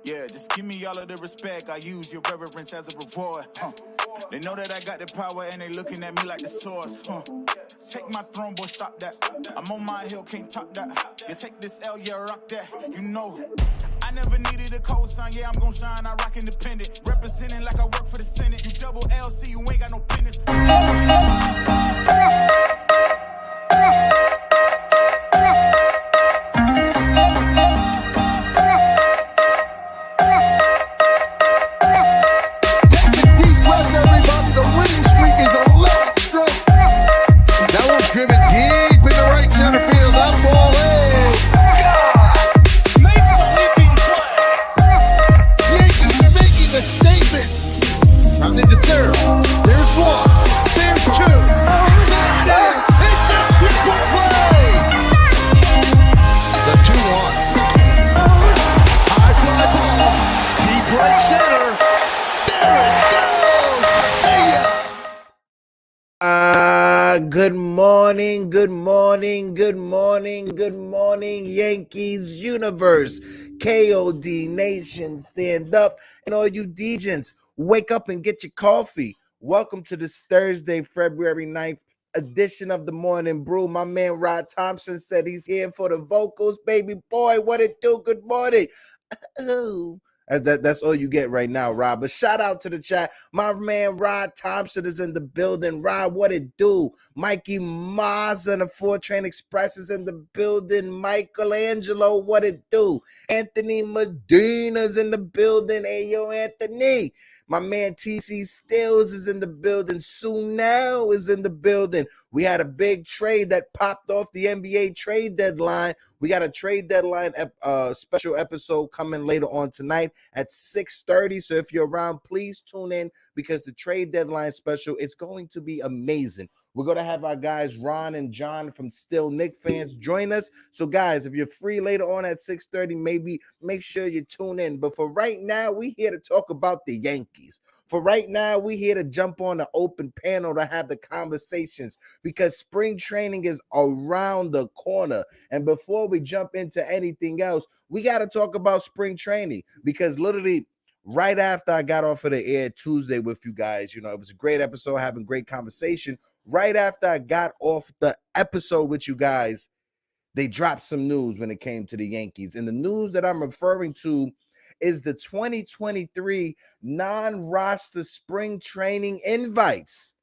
Yeah, just give me all of the respect. I use your reverence as a reward. They know that I got the power and they looking at me like the source. Take my throne, boy, stop that. I'm on my hill, can't top that. You take this L, yeah, rock that. You know, I never needed a cosign. Yeah, I'm gon' shine. I rock independent. Representing like I work for the Senate. You double LC, you ain't got no business. Good morning, Yankees universe. KOD Nation, stand up. And all you DJs, wake up and get your coffee. Welcome to this Thursday, February 9th edition of the Morning Brew. My man Rod Thompson said he's here for the vocals. Baby boy, what it do? Good morning. That's all you get right now, Rob. But shout out to the chat. My man Rod Thompson is in the building. Rod, what it do? Mikey Maz and the 4 Train Express is in the building. Michelangelo, what it do? Anthony Medina's in the building. Hey, yo, Anthony. My man TC Stills is in the building. Sunel is in the building. We had a big trade that popped off the NBA trade deadline. We got a trade deadline special episode coming later on tonight at 6:30. So if you're around, please tune in because the trade deadline special is going to be amazing. We're going to have our guys Ron and John from Still Knick Fans join us. So, guys, if you're free later on at 6:30, maybe make sure you tune in. But for right now, we're here to talk about the Yankees. For right now, we're here to jump on the open panel to have the conversations because spring training is around the corner. And before we jump into anything else, we got to talk about spring training because literally right after I got off of the air Tuesday with you guys, it was a great episode, having great conversation. Right after I got off the episode with you guys, they dropped some news when it came to the Yankees. And the news that I'm referring to is the 2023 non-roster spring training invites.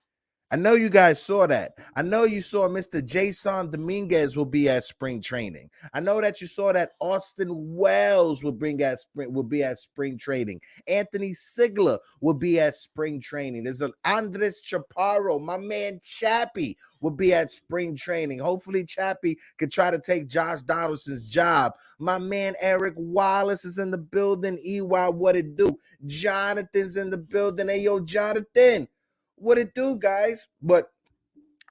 I know you guys saw that. I know you saw Mr. Jason Dominguez will be at spring training. I know that you saw that Austin Wells will be at spring training. Anthony Sigler will be at spring training. There's an Andres Chaparro, my man Chappie, will be at spring training. Hopefully Chappie could try to take Josh Donaldson's job. My man Eric Wallace is in the building. EY, what it do? Jonathan's in the building. Hey, yo, Jonathan. What it do, guys? But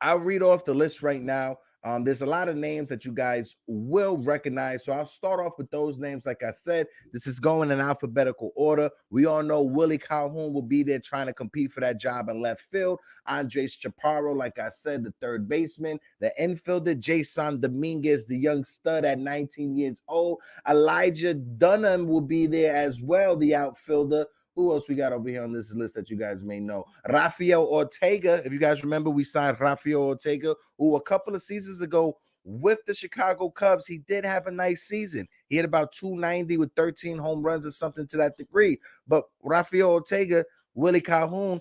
I'll read off the list right now. There's a lot of names that you guys will recognize. So I'll start off with those names. Like I said, this is going in alphabetical order. We all know Willie Calhoun will be there trying to compete for that job in left field. Andres Chaparro, like I said, the third baseman. The infielder, Jason Dominguez, the young stud at 19 years old. Elijah Dunham will be there as well, the outfielder. Who else we got over here on this list that you guys may know? Rafael Ortega. If you guys remember, we signed Rafael Ortega, who a couple of seasons ago with the Chicago Cubs, he did have a nice season. He had about 290 with 13 home runs or something to that degree. But Rafael Ortega, Willie Calhoun,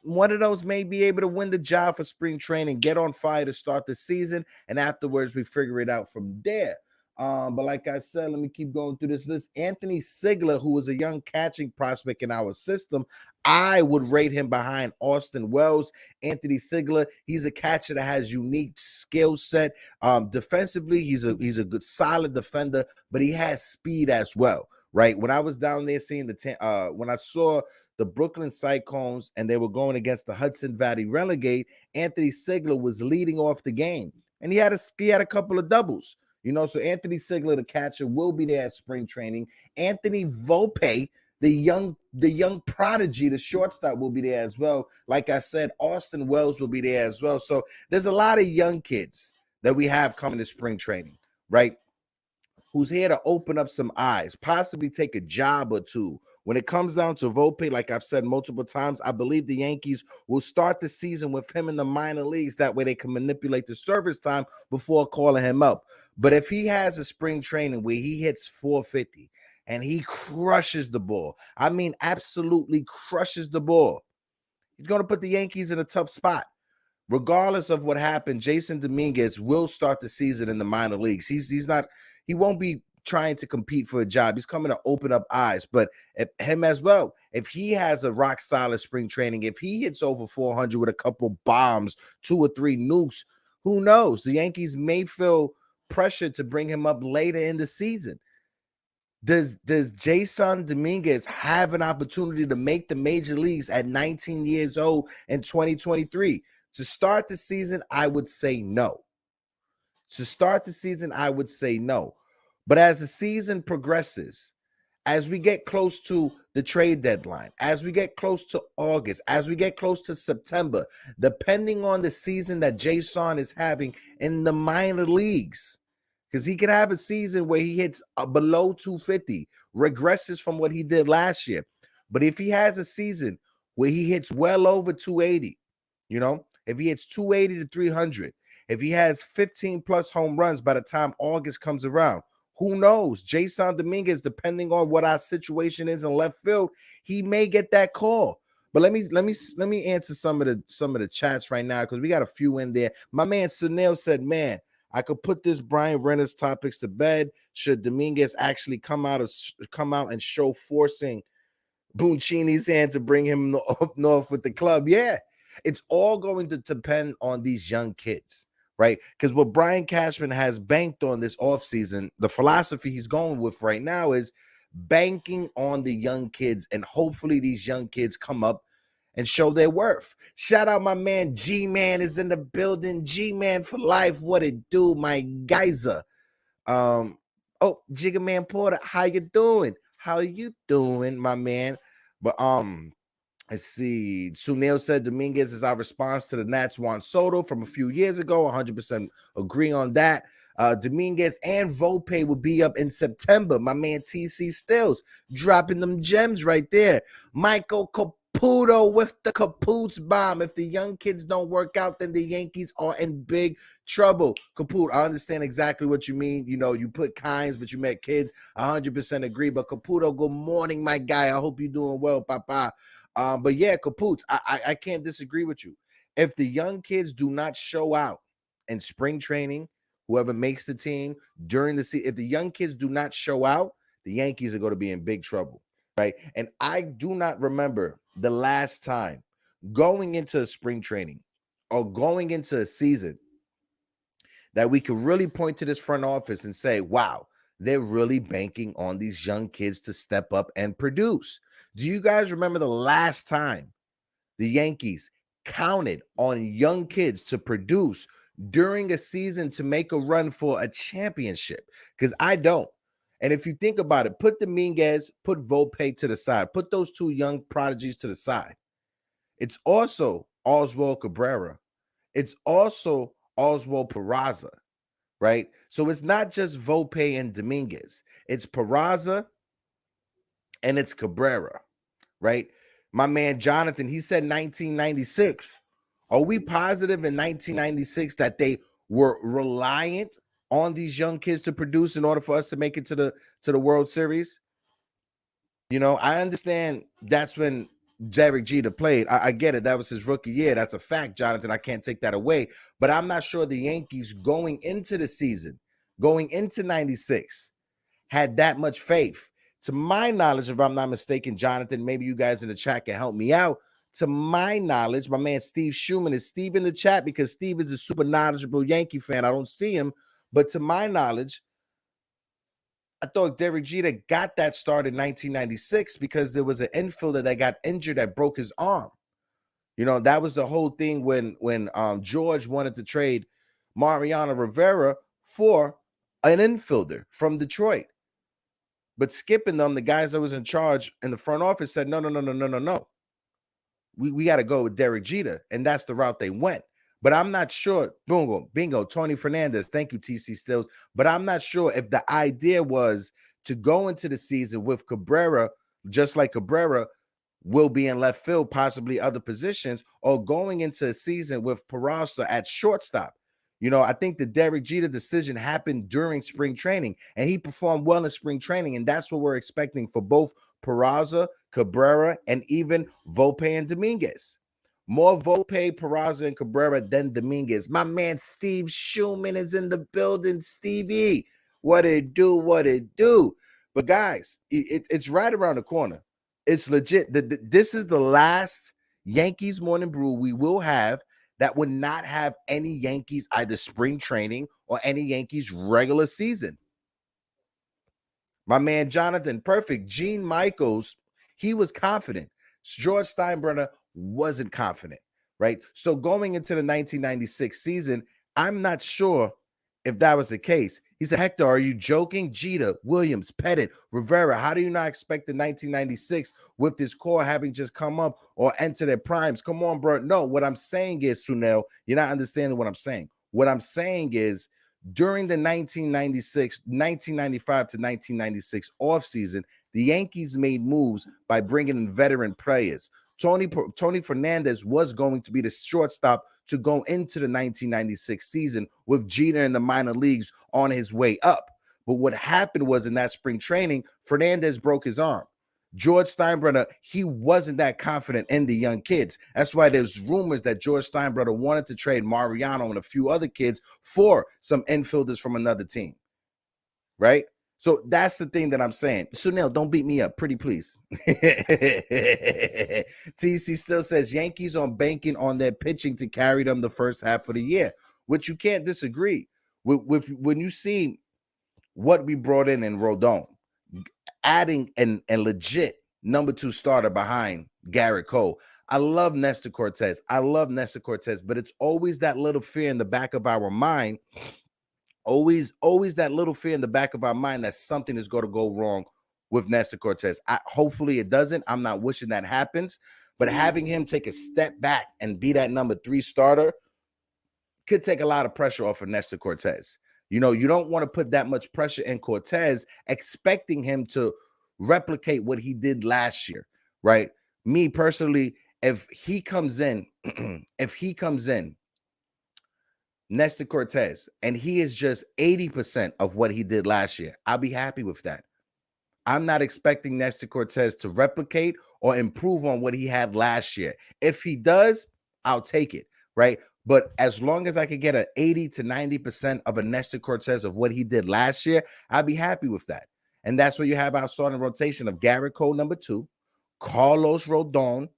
one of those may be able to win the job for spring training, get on fire to start the season, and afterwards we figure it out from there. But like I said, let me keep going through this list. Anthony Sigler, who is a young catching prospect in our system, I would rate him behind Austin Wells. Anthony Sigler, he's a catcher that has unique skill set. Defensively, he's a good, solid defender, but he has speed as well, right? When I was down there seeing when I saw the Brooklyn Cyclones and they were going against the Hudson Valley Renegade, Anthony Sigler was leading off the game, and he had a couple of doubles. So Anthony Sigler, the catcher, will be there at spring training. Anthony Volpe, the young prodigy, the shortstop, will be there as well. Like I said, Austin Wells will be there as well. So there's a lot of young kids that we have coming to spring training, right? who's here to open up some eyes, possibly take a job or two. When it comes down to Volpe, like I've said multiple times, I believe the Yankees will start the season with him in the minor leagues. That way they can manipulate the service time before calling him up. But if he has a spring training where he hits 450 and he crushes the ball, I mean, absolutely crushes the ball, he's going to put the Yankees in a tough spot. Regardless of what happened, Jason Dominguez will start the season in the minor leagues. He won't be trying to compete for a job. He's coming to open up eyes. But him as well, if he has a rock solid spring training, if he hits over 400 with a couple bombs, 2 or 3 nukes, who knows? The Yankees may feel pressure to bring him up later in the season. Does Jason Dominguez have an opportunity to make the major leagues at 19 years old in 2023? To start the season, I would say no. To start the season, I would say no. But as the season progresses, as we get close to the trade deadline, as we get close to August, as we get close to September, depending on the season that Jason is having in the minor leagues, because he could have a season where he hits below 250, regresses from what he did last year. But if he has a season where he hits well over 280, if he hits 280 to 300, if he has 15 plus home runs by the time August comes around, who knows? Jason Dominguez, depending on what our situation is in left field, he may get that call. But let me answer some of the chats right now, because we got a few in there. My man Sunil said, "Man, I could put this Brian Renner's topics to bed. Should Dominguez actually come out and show forcing Buccini's hand to bring him up north with the club?" Yeah, it's all going to depend on these young kids, right? Because what Brian Cashman has banked on this offseason, the philosophy he's going with right now is banking on the young kids, and hopefully these young kids come up and show their worth. Shout out my man G-Man is in the building. G-Man for life. What it do, my geyser? Oh, Jigga Man Porter, how you doing? How you doing, my man? But let's see. Sunil said Dominguez is our response to the Nats Juan Soto from a few years ago. 100% agree on that. Dominguez and Volpe will be up in September. My man TC Stills dropping them gems right there. Michael Caputo with the Caputs bomb. If the young kids don't work out, then the Yankees are in big trouble. Caput, I understand exactly what you mean. You put kinds, but you met kids. 100% agree. But Caputo, good morning, my guy. I hope you're doing well, Papa. But yeah, Caputs, I can't disagree with you. If the young kids do not show out in spring training, whoever makes the team during the season, if the young kids do not show out, the Yankees are going to be in big trouble, right? And I do not remember the last time going into a spring training or going into a season that we could really point to this front office and say, wow, they're really banking on these young kids to step up and produce. Do you guys remember the last time the Yankees counted on young kids to produce during a season to make a run for a championship? Because I don't. And if you think about it, put Dominguez, put Volpe to the side, put those 2 young prodigies to the side. It's also Oswald Cabrera. It's also Oswald Peraza, right? So it's not just Volpe and Dominguez. It's Peraza and it's Cabrera, right? My man Jonathan, he said 1996. Are we positive in 1996 that they were reliant on these young kids to produce in order for us to make it to the World Series? I understand that's when Derek Jeter played. I get it. That was his rookie year. That's a fact, Jonathan. I can't take that away. But I'm not sure the Yankees going into the season, going into 96, had that much faith. To my knowledge, if I'm not mistaken, Jonathan, maybe you guys in the chat can help me out. To my knowledge, my man Steve Schumann, is Steve in the chat? Because Steve is a super knowledgeable Yankee fan. I don't see him. But to my knowledge, I thought Derek Jeter got that start in 1996 because there was an infielder that got injured that broke his arm. That was the whole thing when George wanted to trade Mariano Rivera for an infielder from Detroit. But skipping them, the guys that was in charge in the front office said, no. We got to go with Derek Jeter. And that's the route they went. But I'm not sure. Bingo. Tony Fernandez. Thank you, TC Stills. But I'm not sure if the idea was to go into the season with Cabrera, just like Cabrera will be in left field, possibly other positions, or going into a season with Peraza at shortstop. I think the Derek Jeter decision happened during spring training, and he performed well in spring training, and that's what we're expecting for both Peraza, Cabrera, and even Volpe and Dominguez. More Volpe, Peraza, and Cabrera than Dominguez. My man Steve Schumann is in the building. Stevie, what it do, what it do. But guys, it's right around the corner. It's legit. This is the last Yankees Morning Brew we will have that would not have any Yankees either spring training or any Yankees regular season. My man Jonathan, perfect. Gene Michaels, he was confident. George Steinbrenner wasn't confident, right? So going into the 1996 season, I'm not sure if that was the case. He said, Hector, are you joking? Jeter, Williams, Pettit, Rivera, how do you not expect the 1996 with this core having just come up or enter their primes? Come on, bro. No, what I'm saying is, Sunil, you're not understanding what I'm saying. What I'm saying is during the 1995 to 1996 offseason, the Yankees made moves by bringing in veteran players. Tony Fernandez was going to be the shortstop to go into the 1996 season with Jeter in the minor leagues on his way up. But what happened was in that spring training, Fernandez broke his arm. George Steinbrenner, he wasn't that confident in the young kids. That's why there's rumors that George Steinbrenner wanted to trade Mariano and a few other kids for some infielders from another team, right? So that's the thing that I'm saying. Sunil, don't beat me up, pretty please. TC still says Yankees are banking on their pitching to carry them the first half of the year, which you can't disagree with when you see what we brought in Rodon, adding a legit number 2 starter behind Garrett Cole. I love Nestor Cortez, but it's always that little fear in the back of our mind. Always that little fear in the back of our mind that something is going to go wrong with Nestor Cortez. Hopefully it doesn't. I'm not wishing that happens, but having him take a step back and be that number 3 starter could take a lot of pressure off of Nestor Cortez. You don't want to put that much pressure in Cortez, expecting him to replicate what he did last year, right? Me personally, if he comes in, Nestor Cortez, and he is just 80% of what he did last year, I'll be happy with that. I'm not expecting Nestor Cortez to replicate or improve on what he had last year. If he does, I'll take it, right? But as long as I could get an 80 to 90% of a Nestor Cortez of what he did last year, I'll be happy with that. And that's where you have our starting rotation of Garrett Cole, number 2, Carlos Rodon,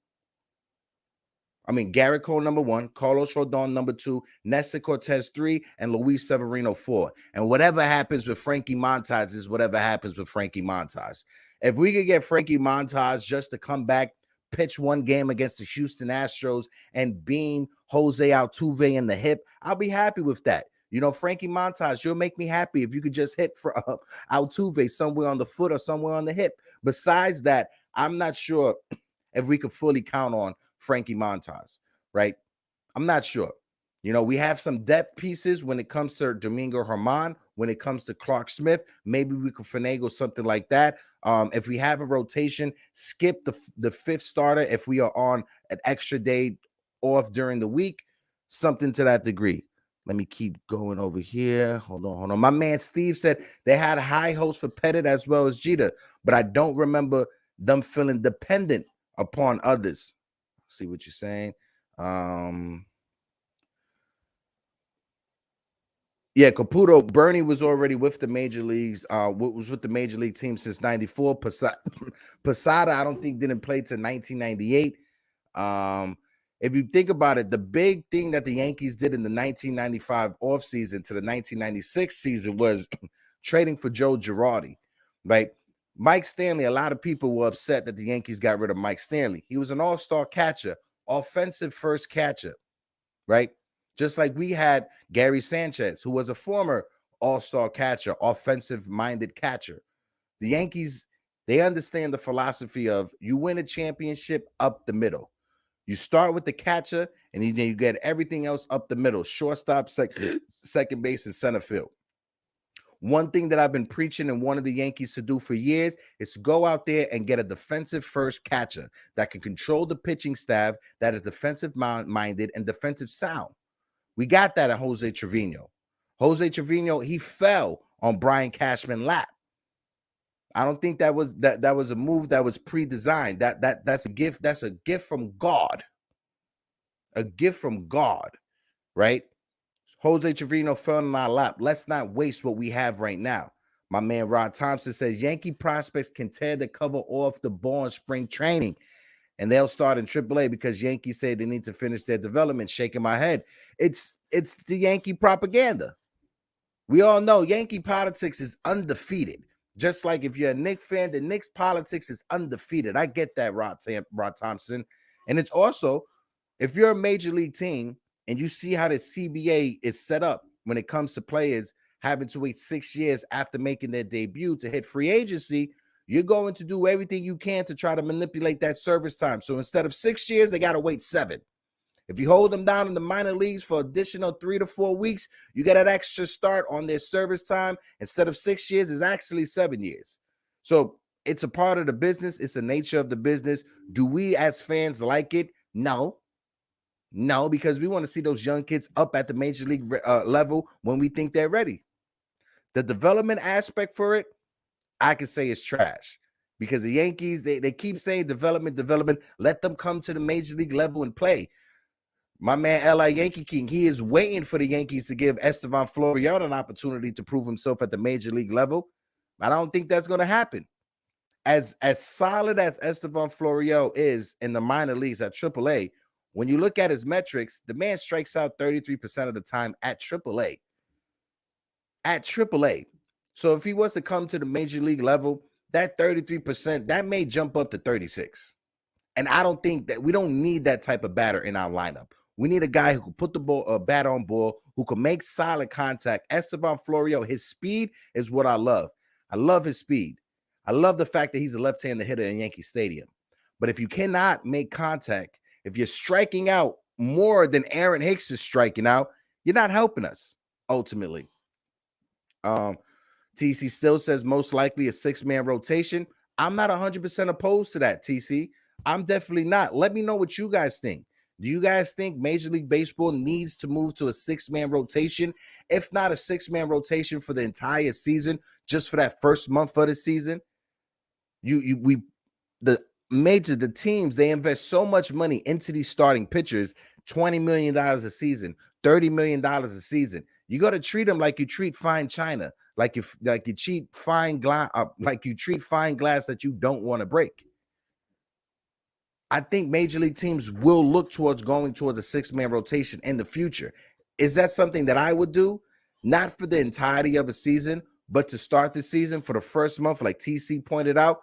Garrett Cole, number 1, Carlos Rodon, number 2, Nestor Cortez, 3, and Luis Severino, 4. And whatever happens with Frankie Montas is whatever happens with Frankie Montas. If we could get Frankie Montas just to come back, pitch one game against the Houston Astros, and beam Jose Altuve in the hip, I'll be happy with that. Frankie Montas, you'll make me happy if you could just hit for Altuve somewhere on the foot or somewhere on the hip. Besides that, I'm not sure if we could fully count on Frankie Montas, right? I'm not sure. We have some depth pieces when it comes to Domingo Germán, when it comes to Clark Smith. Maybe we could finagle something like that. If we have a rotation, skip the 5th starter if we are on an extra day off during the week, something to that degree. Let me keep going over here. Hold on. My man Steve said they had high hopes for Pettit as well as Jeter, but I don't remember them feeling dependent upon others. See what you're saying. Caputo, Bernie was already with the major leagues, was with the major league team since 94. Posada, I don't think didn't play till 1998. If you think about it, the big thing that the Yankees did in the 1995 offseason to the 1996 season was trading for Joe Girardi, right? Mike Stanley, a lot of people were upset that the Yankees got rid of Mike Stanley. He was an all-star catcher, offensive first catcher, right? Just like we had Gary Sanchez, who was a former all-star catcher, offensive-minded catcher. The Yankees, they understand the philosophy of you win a championship up the middle. You start with the catcher, And then you get everything else up the middle, shortstop, second base, and center field. One thing that I've been preaching and wanted the Yankees to do for years is to go out there and get a defensive first catcher that can control the pitching staff, that is defensive minded and defensive sound. We got that at Jose Trevino. Jose Trevino, he fell on Brian Cashman's lap. I don't think that was a move that was pre-designed. That's a gift. That's a gift from God. A gift from God, right? Jose Trevino fell in our lap. Let's not waste what we have right now. My man Rod Thompson says Yankee prospects can tear the cover off the ball in spring training, and they'll start in AAA because Yankees say they need to finish their development. Shaking my head. It's the Yankee propaganda. We all know Yankee politics is undefeated. Just like if you're a Knicks fan, the Knicks politics is undefeated. I get that, Rod Thompson. And it's also, if you're a major league team and you see how the CBA is set up when it comes to players having to wait 6 years after making their debut to hit free agency, you're going to do everything you can to try to manipulate that service time. So instead of 6 years, they got to wait 7. If you hold them down in the minor leagues for additional 3 to 4 weeks, you get an extra start on their service time. Instead of 6 years, it's actually 7 years. So it's a part of the business. It's the nature of the business. Do we as fans like it? No, because we want to see those young kids up at the major league level when we think they're ready. The development aspect for it, I can say is trash. Because the Yankees, they keep saying development. Let them come to the major league level and play. My man, L.I. Yankee King, he is waiting for the Yankees to give Estevan Florial an opportunity to prove himself at the major league level. I don't think that's going to happen. As solid as Estevan Florial is in the minor leagues at AAA, when you look at his metrics, the man strikes out 33% of the time at AAA. At AAA. So if he was to come to the major league level, that 33%, that may jump up to 36. And I don't think that we don't need that type of batter in our lineup. We need a guy who can put the bat on ball, who can make solid contact. Estevan Florial, his speed is what I love. I love his speed. I love the fact that he's a left-handed hitter in Yankee Stadium. But if you cannot make contact, if you're striking out more than Aaron Hicks is striking out, you're not helping us, ultimately. TC still says most likely a 6-man rotation. I'm not 100% opposed to that, TC. I'm definitely not. Let me know what you guys think. Do you guys think Major League Baseball needs to move to a 6-man rotation? If not a 6-man rotation for the entire season, just for that first month of the season? The teams, they invest so much money into these starting pitchers, $20 million a season, $30 million a season. You got to treat them like you treat fine china, like you treat fine glass, that you don't want to break. I think major league teams will look towards going towards a 6-man rotation in the future. Is that something that I would do? Not for the entirety of a season, but to start the season for the first month, like TC pointed out,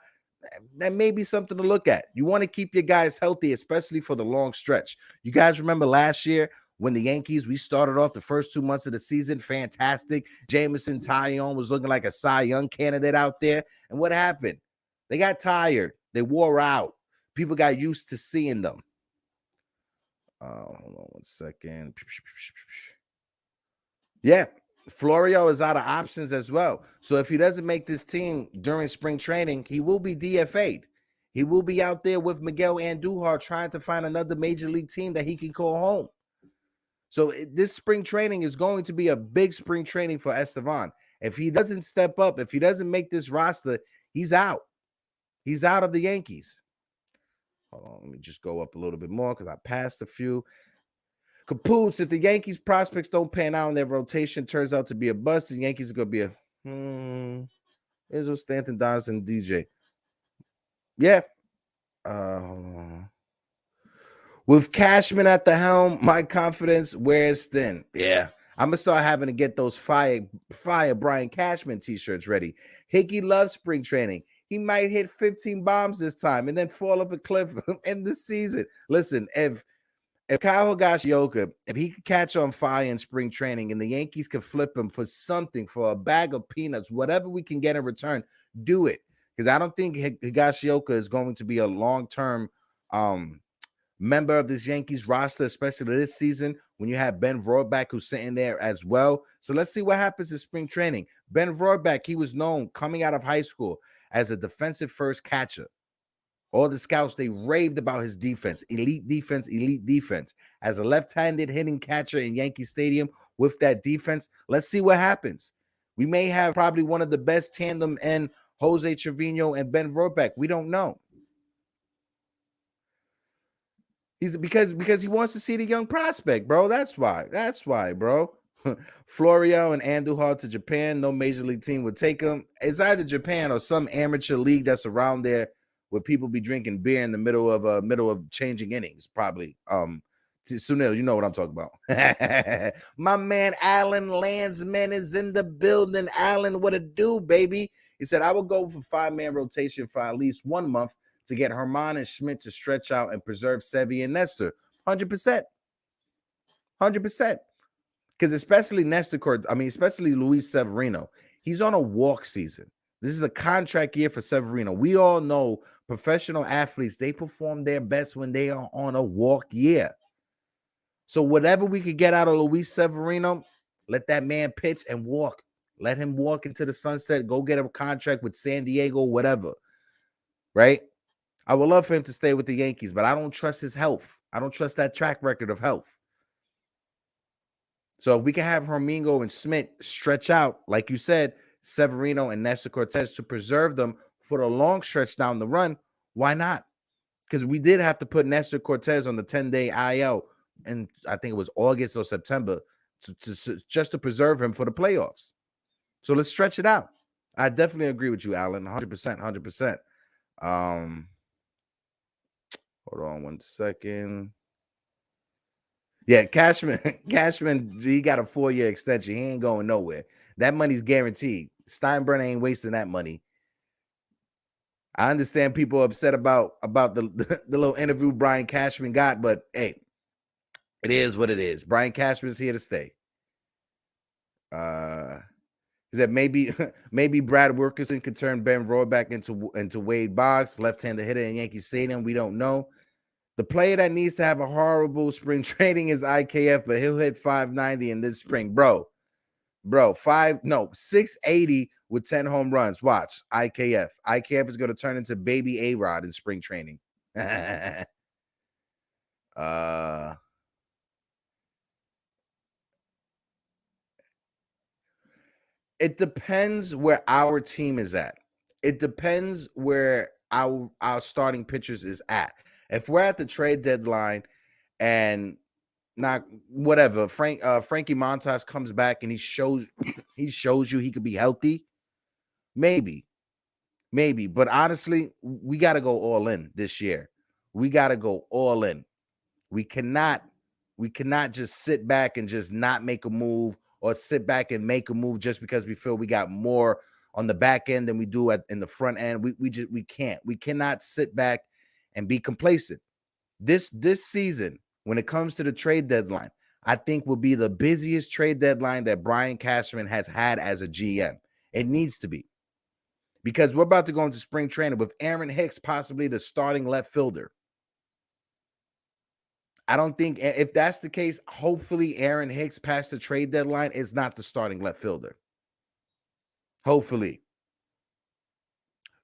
that may be something to look at. You want to keep your guys healthy, especially for the long stretch. You guys remember last year when the Yankees, we started off the first 2 months of the season, fantastic. Jameson Taillon was looking like a Cy Young candidate out there. And what happened? They got tired. They wore out. People got used to seeing them. Hold on 1 second. Yeah, Florial is out of options as well. So if he doesn't make this team during spring training, he will be DFA'd. He will be out there with Miguel Andujar trying to find another major league team that he can call home. So this spring training is going to be a big spring training for Estevan. If he doesn't step up, if he doesn't make this roster, he's out. He's out of the Yankees. Hold on, let me just go up a little bit more because I passed a few. Capoose, if the Yankees prospects don't pan out in their rotation, turns out to be a bust, the Yankees are going to be a Izzo, Stanton, Donaldson, DJ. Yeah. With Cashman at the helm, my confidence wears thin. Yeah. I'm going to start having to get those fire Brian Cashman t-shirts ready. Hickey loves spring training. He might hit 15 bombs this time and then fall off a cliff in the season. Listen, if Kyle Higashioka, if he could catch on fire in spring training and the Yankees could flip him for something, for a bag of peanuts, whatever we can get in return, do it. Because I don't think Higashioka is going to be a long-term member of this Yankees roster, especially this season when you have Ben Rohrback who's sitting there as well. So let's see what happens in spring training. Ben Rohrback, he was known coming out of high school as a defensive first catcher. All the scouts, they raved about his defense. Elite defense, elite defense. As a left-handed hitting catcher in Yankee Stadium with that defense, let's see what happens. We may have probably one of the best tandem in Jose Trevino and Ben Rohrback. We don't know. He's because he wants to see the young prospect, bro. That's why, bro. Florio and Andujar to Japan. No major league team would take him. It's either Japan or some amateur league that's around there where people be drinking beer in the middle of changing innings. Probably. Sunil, you know what I'm talking about. My man Alan Landsman is in the building. Alan, what it do, baby? He said, I will go for 5-man rotation for at least 1 month to get Herman and Schmidt to stretch out and preserve Sevy and Nestor. 100%. 100%. Because especially especially Luis Severino, he's on a walk season. This is a contract year for Severino. We all know professional athletes, they perform their best when they are on a walk year. So whatever we could get out of Luis Severino, let that man pitch and walk. Let him walk into the sunset. Go get a contract with San Diego, whatever. Right? I would love for him to stay with the Yankees, but I don't trust his health. I don't trust that track record of health. So if we can have Hermingo and Schmidt stretch out, like you said, Severino and Nestor Cortez to preserve them for the long stretch down the run, why not? Because we did have to put Nestor Cortez on the 10-day IL, and I think it was August or September, just to preserve him for the playoffs. So let's stretch it out. I definitely agree with you, Alan. 100%. Hold on 1 second. Yeah, Cashman, he got a 4-year extension. He ain't going nowhere. That money's guaranteed. Steinbrenner ain't wasting that money. I understand people are upset about the little interview Brian Cashman got, but hey, it is what it is. Brian Cashman's here to stay. He said maybe Brad Wilkerson could turn Ben Rohrback into Wade Boggs, left-handed hitter in Yankee Stadium. We don't know. The player that needs to have a horrible spring training is IKF, but he'll hit 590 in this spring, bro. 680 with 10 home runs. Watch IKF. IKF is going to turn into baby A-Rod in spring training. It depends where our team is at. It depends where our starting pitchers is at. If we're at the trade deadline and not whatever, Frankie Montas comes back and he shows you he could be healthy, maybe. But honestly, we got to go all in this year. We got to go all in. We cannot just sit back and just not make a move, or sit back and make a move just because we feel we got more on the back end than we do in the front end. We can't. We cannot sit back and be complacent. This season, when it comes to the trade deadline, I think will be the busiest trade deadline that Brian Cashman has had as a GM. It needs to be. Because we're about to go into spring training with Aaron Hicks possibly the starting left fielder. I don't think, if that's the case, hopefully Aaron Hicks past the trade deadline is not the starting left fielder. Hopefully.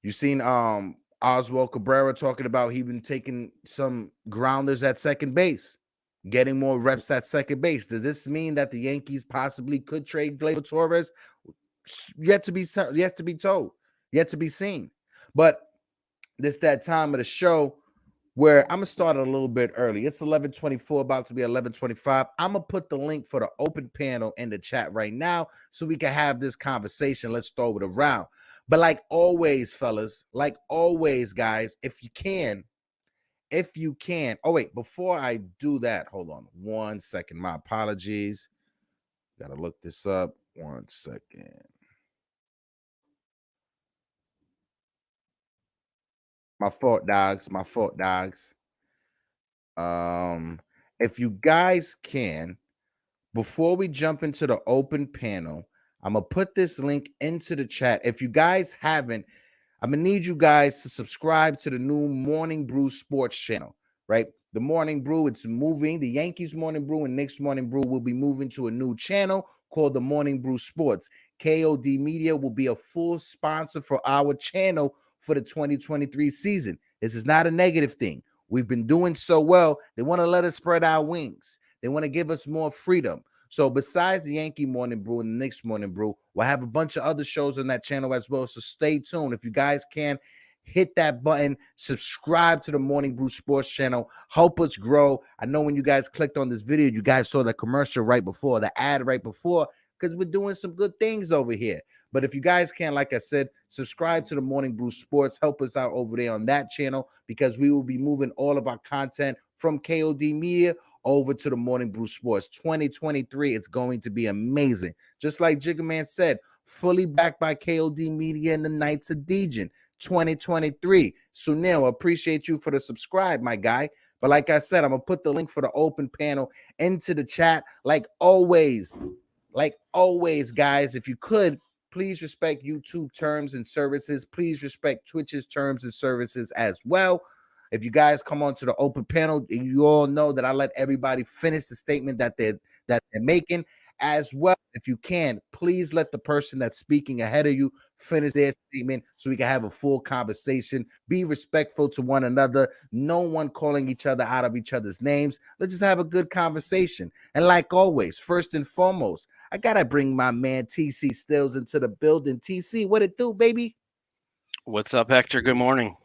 You've seen Oswald Cabrera talking about he been taking some grounders at second base, getting more reps at second base. Does this mean that the Yankees possibly could trade Gleyber Torres? Yet to be told, yet to be seen. But this that time of the show where I'm going to start a little bit early. It's 11:24, about to be 11:25. I'm going to put the link for the open panel in the chat right now so we can have this conversation. Let's throw it around. But like always, fellas, like always, guys, if you can. Oh, wait, before I do that, hold on 1 second. My apologies. Got to look this up. 1 second. My fault, dogs. If you guys can, before we jump into the open panel, I'm going to put this link into the chat. If you guys haven't, I'm going to need you guys to subscribe to the new Morning Brew Sports channel, right? The Morning Brew, it's moving. The Yankees Morning Brew and Knicks Morning Brew will be moving to a new channel called the Morning Brew Sports. KOD Media will be a full sponsor for our channel for the 2023 season. This is not a negative thing. We've been doing so well. They want to let us spread our wings. They want to give us more freedom. So besides the Yankee Morning Brew and the Knicks Morning Brew, we'll have a bunch of other shows on that channel as well. So stay tuned. If you guys can, hit that button, subscribe to the Morning Brew Sports channel, help us grow. I know when you guys clicked on this video, you guys saw the commercial right before, the ad right before, because we're doing some good things over here. But if you guys can, like I said, subscribe to the Morning Brew Sports, help us out over there on that channel, because we will be moving all of our content from KOD Media over to the Morning Brew Sports. 2023, it's going to be amazing. Just like Jigga Man said, fully backed by KOD Media and the Knights of Dejan. 2023. Sunil, appreciate you for the subscribe, my guy. But like I said, I'm gonna put the link for the open panel into the chat. Like always, guys, if you could, please respect YouTube terms and services. Please respect Twitch's terms and services as well. If you guys come on to the open panel, you all know that I let everybody finish the statement that they're making. As well, if you can, please let the person that's speaking ahead of you finish their statement so we can have a full conversation. Be respectful to one another. No one calling each other out of each other's names. Let's just have a good conversation. And like always, first and foremost, I gotta bring my man TC Stills into the building. TC, what it do, baby? What's up, Hector? Good morning.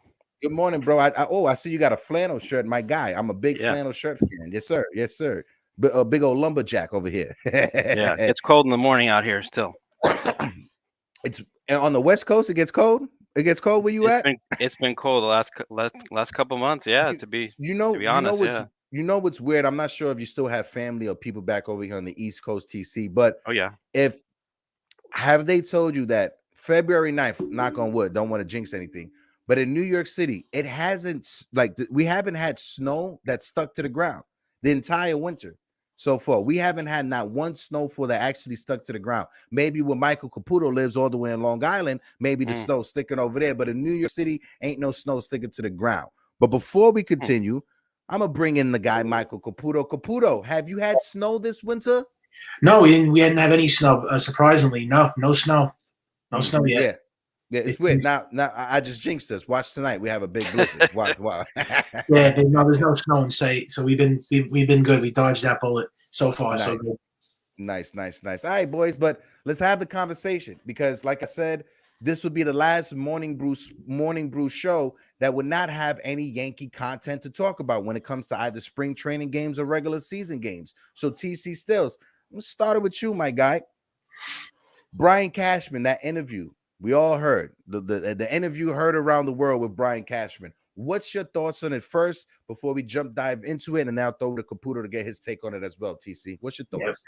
Good morning, bro. I see you got a flannel shirt, my guy. I'm a big flannel shirt fan. Yes, sir. Yes, sir. A big old lumberjack over here. Yeah, it's cold in the morning out here still. It's on the West Coast. It gets cold. It gets cold where you at? It's been cold the last couple months. Yeah, to be honest. You know what's weird? I'm not sure if you still have family or people back over here on the East Coast, TC. But have they told you that February 9th, knock on wood, don't want to jinx anything, but in New York City, it hasn't, we haven't had snow that stuck to the ground the entire winter. So far, we haven't had not one snowfall that actually stuck to the ground. Maybe where Michael Caputo lives all the way in Long Island, maybe the snow sticking over there. But in New York City, ain't no snow sticking to the ground. But before we continue, I'm going to bring in the guy, Michael Caputo. Caputo, have you had snow this winter? No, we didn't. We hadn't have any snow. Surprisingly, no snow. No snow yet. Yeah, it's weird. Now I just jinxed us. Watch tonight. We have a big blizzard. Watch. Yeah, there's no snow in sight. So we've been good. We dodged that bullet so far. Nice. So good. Nice. All right, boys, but let's have the conversation because, like I said, this would be the last morning brew show that would not have any Yankee content to talk about when it comes to either spring training games or regular season games. So TC Stills, let's start with you, my guy. Brian Cashman, that interview. We all heard the interview heard around the world with Brian Cashman. What's your thoughts on it first before we dive into it, and now throw to Caputo to get his take on it as well? TC, what's your thoughts?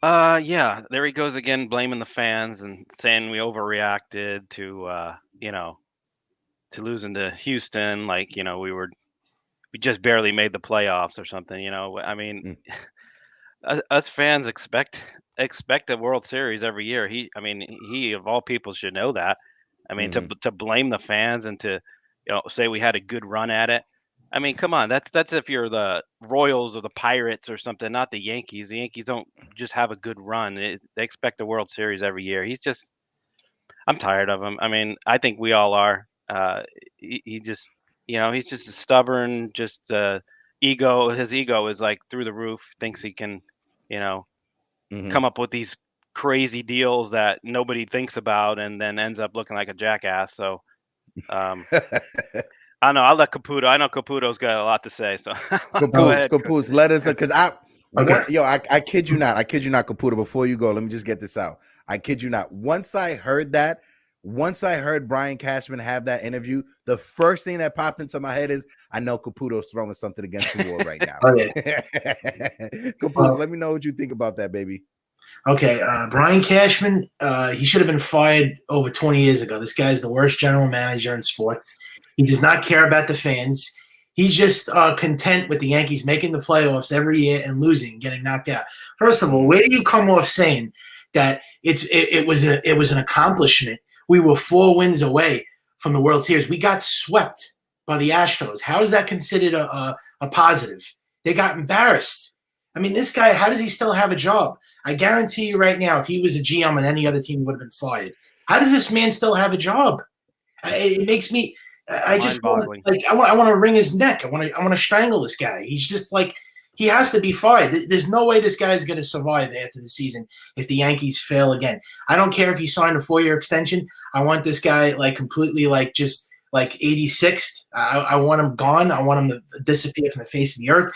Yeah, there he goes again, blaming the fans and saying we overreacted to to losing to Houston. Like, we just barely made the playoffs or something. I mean, us fans expect a World Series every year. He of all people should know that. I mean, to blame the fans and to say we had a good run at it. I mean, come on, that's if you're the Royals or the Pirates or something, not the Yankees. The Yankees don't just have a good run. They expect a World Series every year. I'm tired of him. I mean, I think we all are. He just, he's just a stubborn, ego. His ego is like through the roof. Thinks he can, come up with these crazy deals that nobody thinks about, and then ends up looking like a jackass. So, I don't know. I'll let Caputo. I know Caputo's got a lot to say. So, Caputo, let us, because I kid you not. I kid you not, Caputo. Before you go, let me just get this out. I kid you not. Once I heard Brian Cashman have that interview, the first thing that popped into my head is, I know Caputo's throwing something against the wall right now. Caputo, let me know what you think about that, baby. Okay, Brian Cashman, he should have been fired over 20 years ago. This guy's the worst general manager in sports. He does not care about the fans. He's just content with the Yankees making the playoffs every year and losing, getting knocked out. First of all, where do you come off saying that it was an accomplishment? We were 4 wins away from the World Series. We got swept by the Astros. How is that considered a positive? They got embarrassed. I mean, this guy, how does he still have a job? I guarantee you right now, if he was a GM on any other team, he would have been fired. How does this man still have a job? It makes me. I just want I want to wring his neck. I want to strangle this guy. He's just like, he has to be fired. There's no way this guy is going to survive after the season if the Yankees fail again. I don't care if he signed a 4-year extension. I want this guy like completely like just like 86th. I want him gone. I want him to disappear from the face of the earth.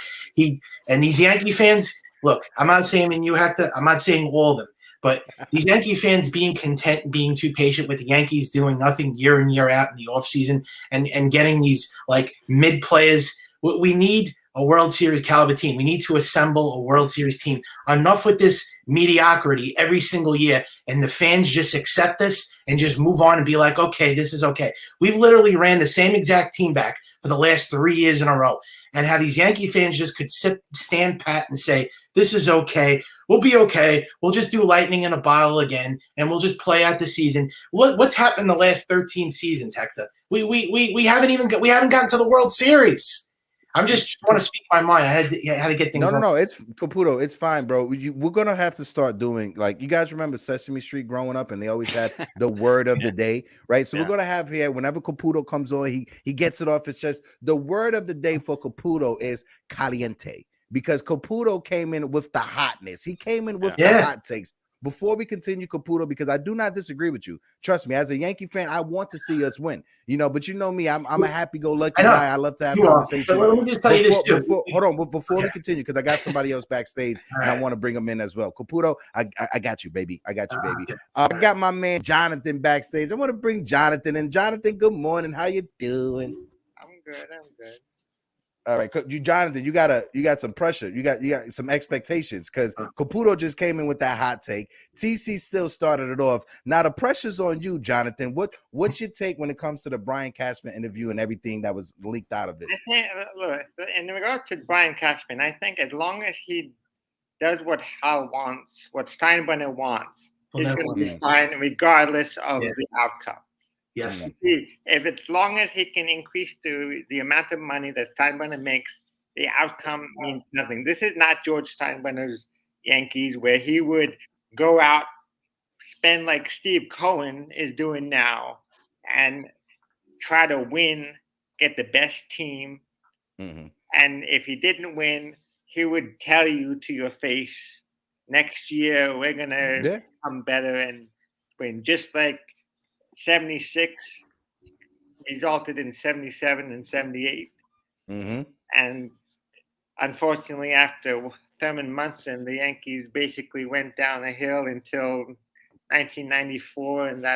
And these Yankee fans, look, I'm not saying you, Hector. I'm not saying all of them. But these Yankee fans being content, being too patient with the Yankees doing nothing year in, year out in the offseason and getting these like mid players. We need a World Series caliber team. We need to assemble a World Series team. Enough with this mediocrity every single year, and the fans just accept this and just move on and be like, okay, this is okay. We've literally ran the same exact team back for the last 3 years in a row, and how these Yankee fans just could stand pat and say, this is okay. We'll be okay. We'll just do lightning in a bottle again, and we'll just play out the season. What's happened the last 13 seasons, Hector? We haven't gotten to the World Series. I'm just want to speak my mind. I had to get things. No. It's Caputo. It's fine, bro. We're gonna have to start doing, like, you guys remember Sesame Street growing up, and they always had the word of the day, right? So we're gonna have here, whenever Caputo comes on, he gets it off his chest. The word of the day for Caputo is caliente, because Caputo came in with the hotness. He came in with the hot takes. Before we continue, Caputo, because I do not disagree with you. Trust me, as a Yankee fan, I want to see us win. But you know me, I'm a happy-go-lucky guy. I love to have conversations. But let me just tell you this too. Hold on, before we continue, because I got somebody else backstage, and I want to bring them in as well. Caputo, I got you, baby. I got you, baby. I got my man Jonathan backstage. I want to bring Jonathan in. Jonathan, good morning. How you doing? I'm good. All right, Jonathan, you got some pressure. You got some expectations, because Caputo just came in with that hot take. TC still started it off. Now the pressure's on you, Jonathan. What's your take when it comes to the Brian Cashman interview and everything that was leaked out of it? I think, look, in regard to Brian Cashman, I think as long as he does what Hal wants, what Steinbrenner wants, he's going to be fine regardless of the outcome. Yes. If as long as he can increase the amount of money that Steinbrenner makes, the outcome means nothing. This is not George Steinbrenner's Yankees, where he would go out, spend like Steve Cohen is doing now, and try to win, get the best team. Mm-hmm. And if he didn't win, he would tell you to your face, next year we're going to come better and win. Just like 76 resulted in 77 and 78. Mm-hmm. And unfortunately, after Thurman Munson, the Yankees basically went down a hill until 1994, and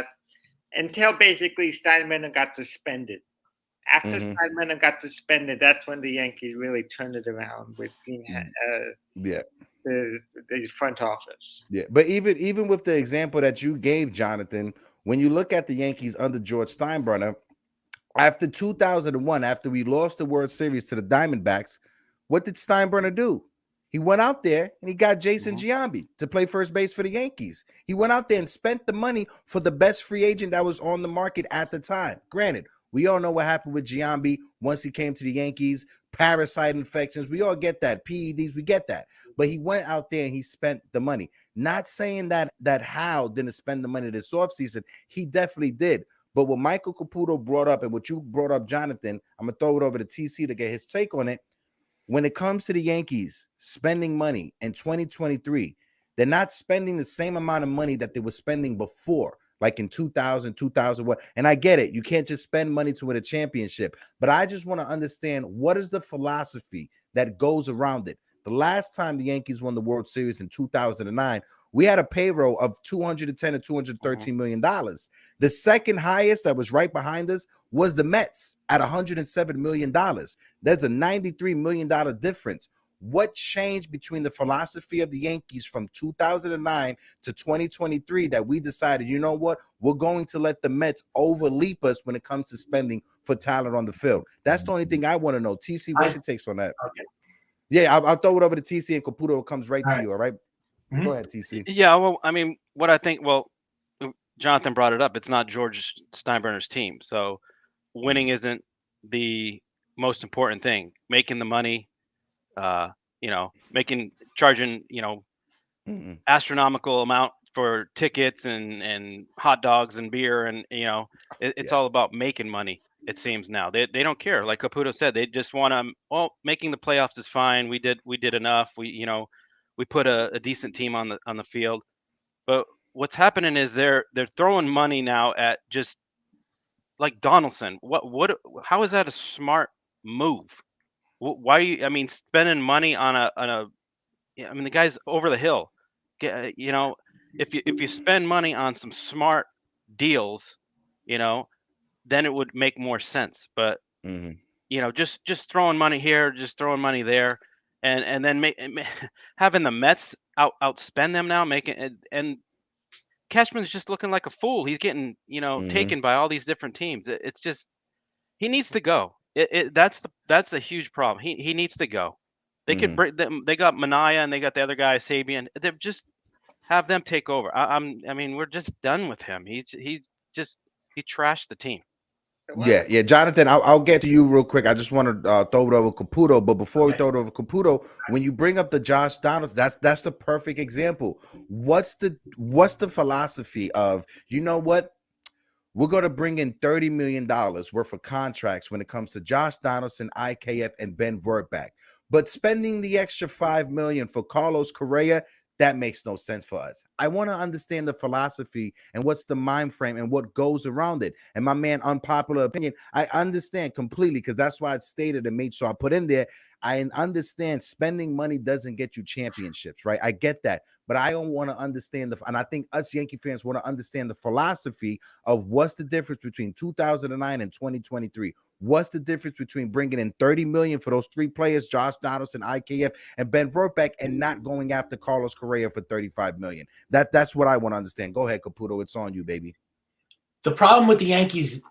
until basically Steinbrenner got suspended. After Steinbrenner got suspended, that's when the Yankees really turned it around with the front office. Yeah, but even with the example that you gave, Jonathan, when you look at the Yankees under George Steinbrenner, after 2001, after we lost the World Series to the Diamondbacks, what did Steinbrenner do? He went out there and he got Jason Giambi to play first base for the Yankees. He went out there and spent the money for the best free agent that was on the market at the time. Granted, we all know what happened with Giambi once he came to the Yankees. Parasite infections, we all get that. PEDs, we get that. But he went out there and he spent the money. Not saying that Hal didn't spend the money this offseason. He definitely did. But what Michael Caputo brought up and what you brought up, Jonathan, I'm going to throw it over to TC to get his take on it. When it comes to the Yankees spending money in 2023, they're not spending the same amount of money that they were spending before, like in 2000, 2001. And I get it. You can't just spend money to win a championship. But I just want to understand, what is the philosophy that goes around it? The last time the Yankees won the World Series in 2009, we had a payroll of $210 to $213 million. The second highest that was right behind us was the Mets at $107 million. That's a $93 million difference. What changed between the philosophy of the Yankees from 2009 to 2023 that we decided, you know what, we're going to let the Mets overleap us when it comes to spending for talent on the field? That's the only thing I want to know. TC, what's your takes on that? Okay. Yeah, I'll throw it over to TC, and Caputo comes right to you, all right? Go ahead, TC. Yeah, well, I mean, what I think, Jonathan brought it up. It's not George Steinbrenner's team. So winning isn't the most important thing, making the money, charging, astronomical amount for tickets and hot dogs and beer. And, it's all about making money. It seems now they don't care. Like Caputo said, they just want to, making the playoffs is fine. We did enough. We put a decent team on the field, but what's happening is they're throwing money now at just like Donaldson. How is that a smart move? Why? I mean, spending money on the guy's over the hill. If you spend money on some smart deals, then it would make more sense. But just throwing money here, just throwing money there, and then having the Mets outspend them now, making and Cashman's just looking like a fool. He's getting taken by all these different teams. It's just he needs to go. That's a huge problem. He needs to go. They could bring them. They got Manaya and they got the other guy Sabian. They just have them take over. I mean, we're just done with him. He trashed the team. Yeah, Jonathan, I'll get to you real quick. I just want to throw it over Caputo, but before we throw it over Caputo, when you bring up the Josh Donaldson, that's the perfect example. What's the philosophy of, you know what? We're going to bring in $30 million worth of contracts when it comes to Josh Donaldson, IKF, and Ben Verbeek. But spending the extra $5 million for Carlos Correa, that makes no sense for us. I want to understand the philosophy and what's the mind frame and what goes around it. And my man, unpopular opinion, I understand completely, because that's why I stated and made sure I put in there. I understand spending money doesn't get you championships, right? I get that. But I don't want to understand and I think us Yankee fans want to understand the philosophy of what's the difference between 2009 and 2023. What's the difference between bringing in $30 million for those three players, Josh Donaldson, IKF, and Ben Verbeek, and not going after Carlos Correa for $35 million? That's what I want to understand. Go ahead, Caputo. It's on you, baby. The problem with the Yankees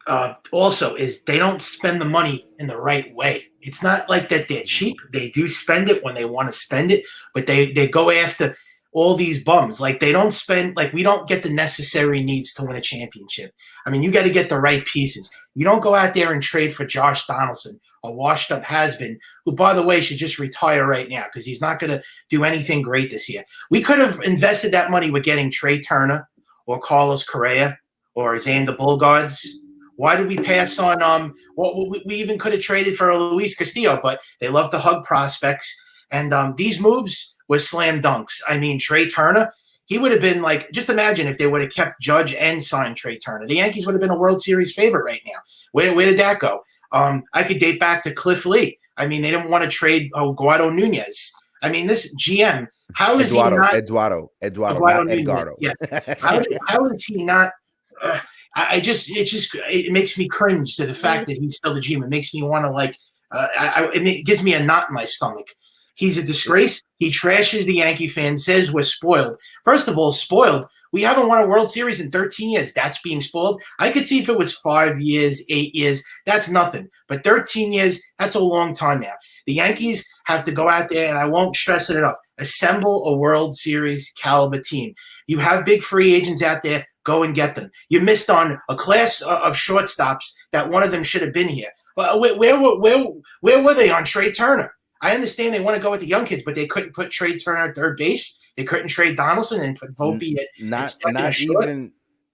also is they don't spend the money in the right way. It's not like that they're cheap. They do spend it when they want to spend it, but they go after all these bums. Like, they don't spend, like, we don't get the necessary needs to win a championship. I mean, you got to get the right pieces. You don't go out there and trade for Josh Donaldson, a washed up has-been, who, by the way, should just retire right now because he's not going to do anything great this year. We could have invested that money with getting Trey Turner or Carlos Correa or Xander Bogaerts. Why did we pass on we even could have traded for Luis Castillo, but they love to hug prospects. And these moves were slam dunks. I mean, Trey Turner, he would have been like, just imagine if they would have kept Judge and signed Trey Turner. The Yankees would have been a World Series favorite right now. Where did that go? I could date back to Cliff Lee. I mean, they didn't want to trade Eduardo Nunez. I mean, this GM, how is Eduardo, he not? Eduardo, not Edgardo. Yes. How is he not? It makes me cringe to the fact that he's still the GM. It makes me want to it gives me a knot in my stomach. He's a disgrace. He trashes the Yankee fans, says we're spoiled. First of all, spoiled. We haven't won a World Series in 13 years. That's being spoiled. I could see if it was 5 years, 8 years, that's nothing. But 13 years, that's a long time now. The Yankees have to go out there, and I won't stress it enough, assemble a World Series caliber team. You have big free agents out there. Go and get them. You missed on a class of shortstops that one of them should have been here. Where were they on Trey Turner? I understand they want to go with the young kids, but they couldn't put Trey Turner at third base. They couldn't trade Donaldson and put Volpe at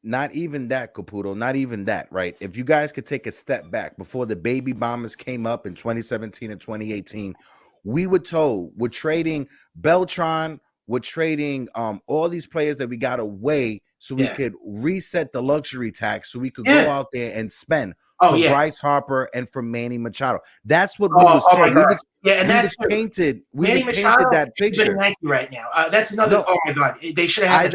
not even that, Caputo. Not even that, right? If you guys could take a step back before the baby bombers came up in 2017 and 2018, we were told we're trading Beltran, we're trading all these players that we got away so we could reset the luxury tax so we could go out there and spend for Bryce Harper and for Manny Machado. That's what we was told. That's painted. We Manny was Machado painted that picture right now. That's another. No, oh my God! They should have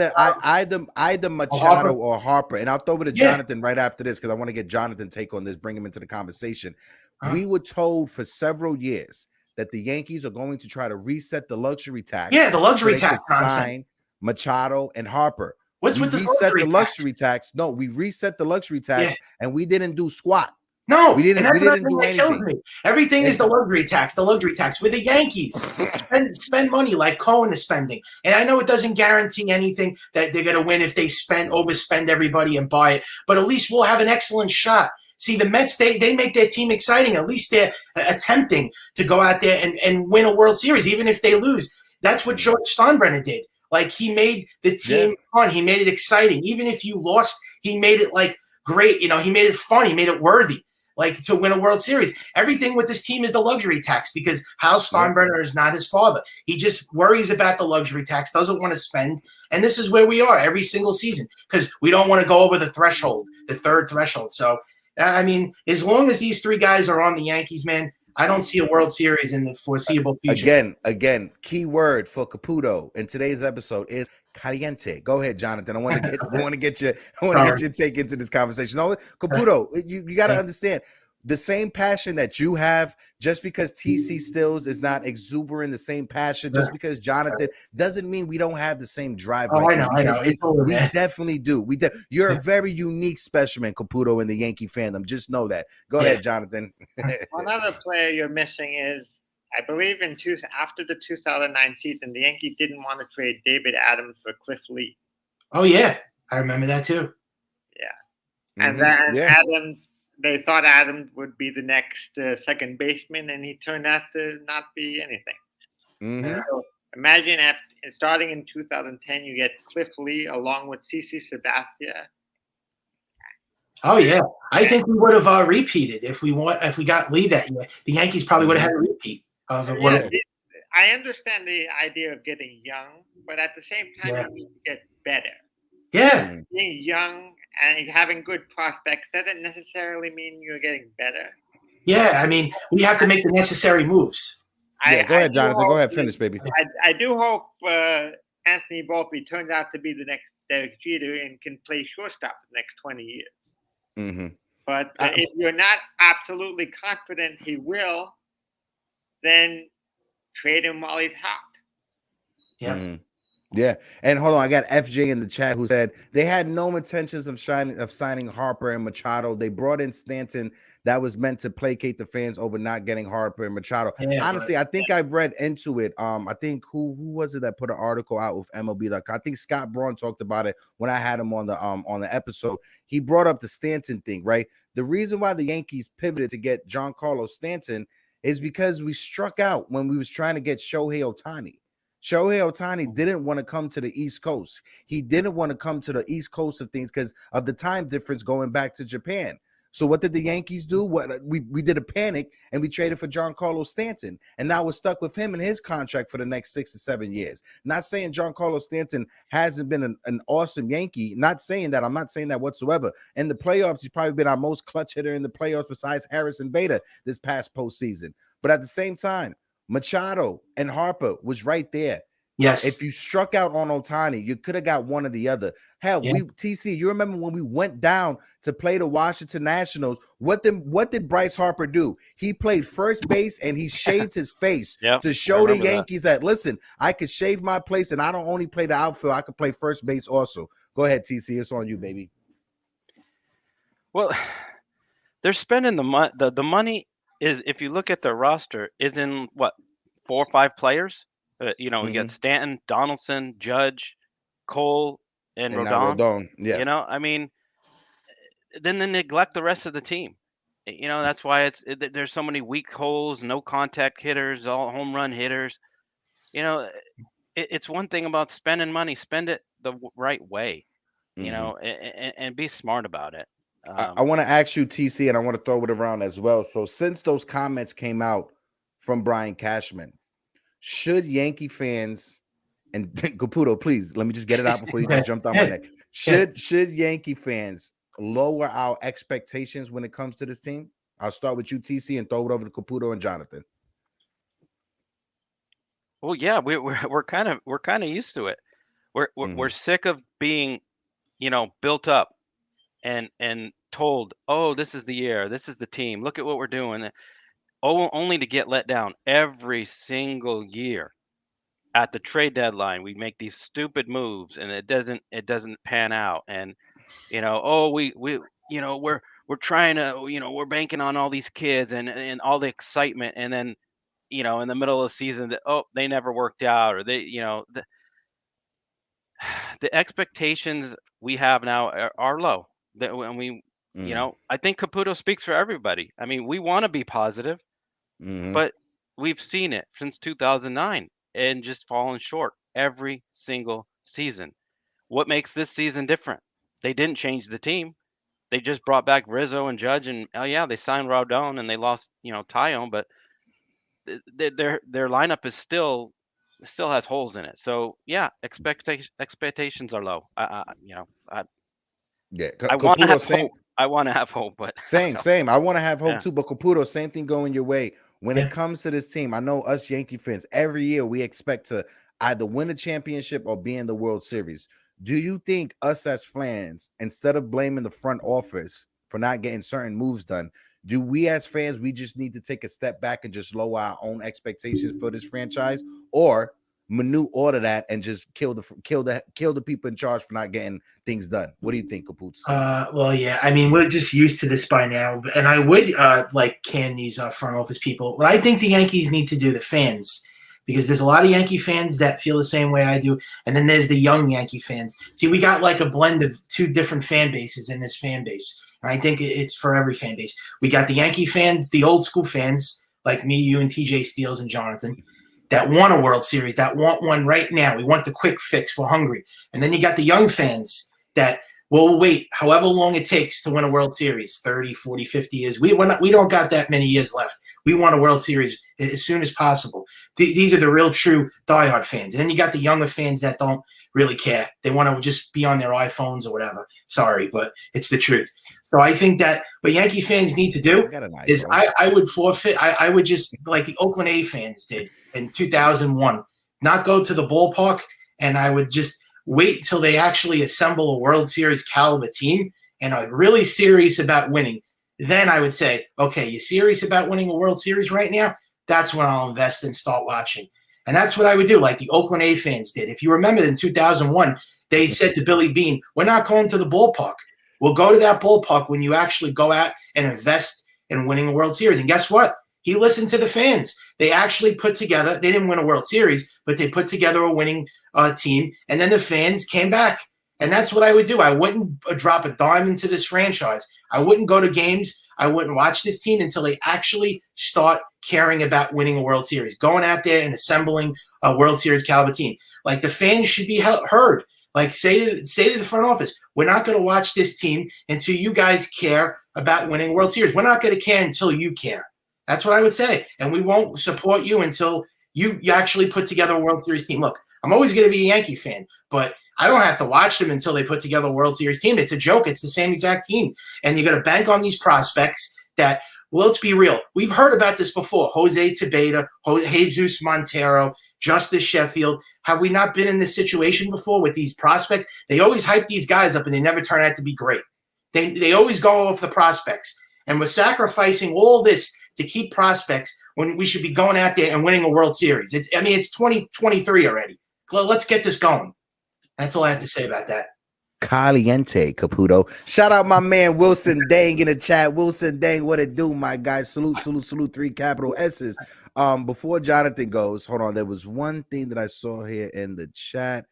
either Machado or Harper. And I'll throw it to Jonathan right after this because I want to get Jonathan's take on this. Bring him into the conversation. We were told for several years that the Yankees are going to try to reset the luxury tax. Yeah, the luxury tax. Sign Machado and Harper. What's with this luxury tax? No, we reset the luxury tax, and we didn't do squat. No, we didn't do anything. Everything is the luxury tax. The luxury tax. With the Yankees, spend money like Cohen is spending. And I know it doesn't guarantee anything that they're going to win if they overspend everybody and buy it. But at least we'll have an excellent shot. See, the Mets, they make their team exciting. At least they're attempting to go out there and win a World Series, even if they lose. That's what George Steinbrenner did. Like, he made the team fun. He made it exciting. Even if you lost, he made it, like, great. You know, he made it fun. He made it worthy, like, to win a World Series. Everything with this team is the luxury tax because Hal Steinbrenner is not his father. He just worries about the luxury tax, doesn't want to spend. And this is where we are every single season because we don't want to go over the threshold, the third threshold. So, I mean, as long as these three guys are on the Yankees, man, I don't see a World Series in the foreseeable future. Again, key word for Caputo in today's episode is caliente. Go ahead, Jonathan. I want to get your take into this conversation. No, Caputo, you got to understand. The same passion that you have, just because TC Stills is not exuberant, the same passion, just because Jonathan doesn't mean we don't have the same drive. I know. We definitely do. You're a very unique specimen, Caputo, in the Yankee fandom. Just know that. Go ahead, Jonathan. One other player you're missing is, I believe, after the 2009 season, the Yankees didn't want to trade David Adams for Cliff Lee. Oh, yeah. I remember that, too. Yeah. And then Adams, they thought Adams would be the next second baseman, and he turned out to not be anything. So imagine starting in 2010, you get Cliff Lee along with CC Sabathia. Oh yeah, I think we would have repeated if we got Lee that year. The Yankees probably would have had a repeat. I understand the idea of getting young, but at the same time, you need to get better. Yeah, being young and having good prospects doesn't necessarily mean you're getting better. Yeah, I mean, we have to make the necessary moves. Go ahead, Jonathan. Go ahead, finish, baby. I do hope Anthony Volpe turns out to be the next Derek Jeter and can play shortstop for the next 20 years. But if you're not absolutely confident he will, then trade him while he's hot. Yeah. Yeah, and hold on, I got FJ in the chat who said they had no intentions of signing Harper and Machado. They brought in Stanton that was meant to placate the fans over not getting Harper and Machado. Honestly, I think I read into it. I think who was it that put an article out with MLB.com? I think Scott Braun talked about it when I had him on the episode. He brought up the Stanton thing, right? The reason why the Yankees pivoted to get Giancarlo Stanton is because we struck out when we was trying to get Shohei Ohtani. Shohei Ohtani didn't want to come to the East Coast. He didn't want to come to the East Coast of things because of the time difference going back to Japan. So what did the Yankees do? We did a panic and we traded for Giancarlo Stanton. And now we're stuck with him and his contract for the next 6 to 7 years. Not saying Giancarlo Stanton hasn't been an awesome Yankee. Not saying that. I'm not saying that whatsoever. In the playoffs, he's probably been our most clutch hitter in the playoffs besides Harrison Bader this past postseason. But at the same time, Machado and Harper was right there. Yes. If you struck out on Ohtani, you could have got one or the other. Hell, TC, you remember when we went down to play the Washington Nationals? What did Bryce Harper do? He played first base and he shaved his face to show the Yankees that, listen, I could shave my place and I don't only play the outfield, I could play first base also. Go ahead, TC. It's on you, baby. Well, they're spending the money. The money is, if you look at their roster, is in what, 4 or 5 players. We got Stanton, Donaldson, Judge, Cole, and Rodon. Yeah. I mean, then they neglect the rest of the team. That's why there's so many weak holes, no contact hitters, all home run hitters. It's one thing about spending money, spend it the right way, and be smart about it. I want to ask you, TC, and I want to throw it around as well. So since those comments came out from Brian Cashman, should Yankee fans, and Caputo, please, let me just get it out before you just jumped on my neck. Should Yankee fans lower our expectations when it comes to this team? I'll start with you, TC, and throw it over to Caputo and Jonathan. Well, yeah, we're kind of used to it. We're sick of being, built up and told, oh, this is the year, this is the team, look at what we're doing. Only to get let down every single year. At the trade deadline, we make these stupid moves and it doesn't pan out. And we're trying to, we're banking on all these kids and all the excitement, and then in the middle of the season they never worked out, or the expectations we have now are low. That when You know, I think Caputo speaks for everybody. I mean, we want to be positive, but we've seen it since 2009 and just fallen short every single season. What makes this season different? They didn't change the team. They just brought back Rizzo and Judge, and oh yeah, they signed Rodon and they lost, Tyone, but their lineup is still has holes in it. So yeah, expectations are low. Yeah, I want to Caputo, have same. hope. I want to have hope, but Same. I want to have hope Yeah. too, but Caputo, same thing going your way. When Yeah. it comes to this team, I know us Yankee fans, every year we expect to either win a championship or be in the World Series. Do you think us as fans, instead of blaming the front office for not getting certain moves done, do we as fans, we just need to take a step back and just lower our own expectations for this franchise, or minute order that and just kill the people in charge for not getting things done? What do you think, Caputo? Well, yeah. I mean, we're just used to this by now, and I would can these front office people. What I think the Yankees need to do, the fans, because there's a lot of Yankee fans that feel the same way I do, and then there's the young Yankee fans. See, we got like a blend of two different fan bases in this fan base, and I think it's for every fan base. We got the Yankee fans, the old school fans like me, you, and TJ Steele and Jonathan, that want a World Series, that want one right now. We want the quick fix. We're hungry. And then you got the young fans that will wait however long it takes to win a World Series, 30, 40, 50 years. We don't got that many years left. We want a World Series as soon as possible. These are the real true diehard fans. And then you got the younger fans that don't really care. They want to just be on their iPhones or whatever. Sorry, but it's the truth. So I think that what Yankee fans need to do is I would forfeit. I would just, like the Oakland A fans did in 2001, not go to the ballpark, and I would just wait till they actually assemble a World Series caliber team and are really serious about winning. Then I would say, okay, you serious about winning a World Series right now? That's when I'll invest and start watching. And that's what I would do, like the Oakland A fans did. If you remember in 2001, they said to Billy Beane, we're not going to the ballpark. We'll go to that ballpark when you actually go out and invest in winning a World Series. And guess what? He listened to the fans. They actually put together, they didn't win a World Series, but they put together a winning team. And then the fans came back. And that's what I would do. I wouldn't drop a dime into this franchise. I wouldn't go to games. I wouldn't watch this team until they actually start caring about winning a World Series, going out there and assembling a World Series caliber team. Like, the fans should be heard. Like, say to the front office, we're not going to watch this team until you guys care about winning a World Series. We're not going to care until you care. That's what I would say. And we won't support you until you actually put together a World Series team. Look, I'm always going to be a Yankee fan, but I don't have to watch them until they put together a World Series team. It's a joke. It's the same exact team. And you're going to bank on these prospects that, well, let's be real. We've heard about this before. Jose Tejeda, Jesus Montero, Justice Sheffield. Have we not been in this situation before with these prospects? They always hype these guys up and they never turn out to be great. They always go off the prospects. And we're sacrificing all this to keep prospects when we should be going out there and winning a World Series. It's 2023 already. Let's get this going. That's all I have to say about that. Caliente, Caputo. Shout out my man Wilson Dang in the chat. Wilson Dang, what it do, my guy? Salute, 3 capital S's. Before Jonathan goes, hold on. There was one thing that I saw here in the chat.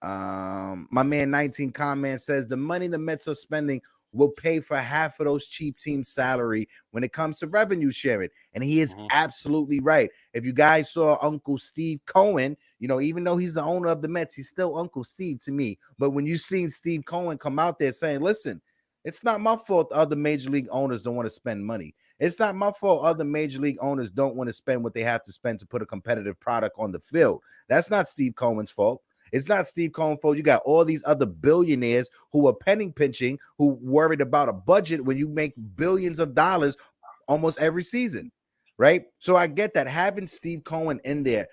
My man 19 comment says the money the Mets are spending will pay for half of those cheap teams' salary when it comes to revenue sharing. And he is absolutely right. If you guys saw Uncle Steve Cohen, even though he's the owner of the Mets, he's still Uncle Steve to me. But when you seen Steve Cohen come out there saying, listen, it's not my fault other major league owners don't want to spend money. It's not my fault other major league owners don't want to spend what they have to spend to put a competitive product on the field. That's not Steve Cohen's fault. It's not Steve Cohen's fault. You got all these other billionaires who are penny pinching, who worried about a budget when you make billions of dollars almost every season, right? So I get that. Having Steve Cohen in there,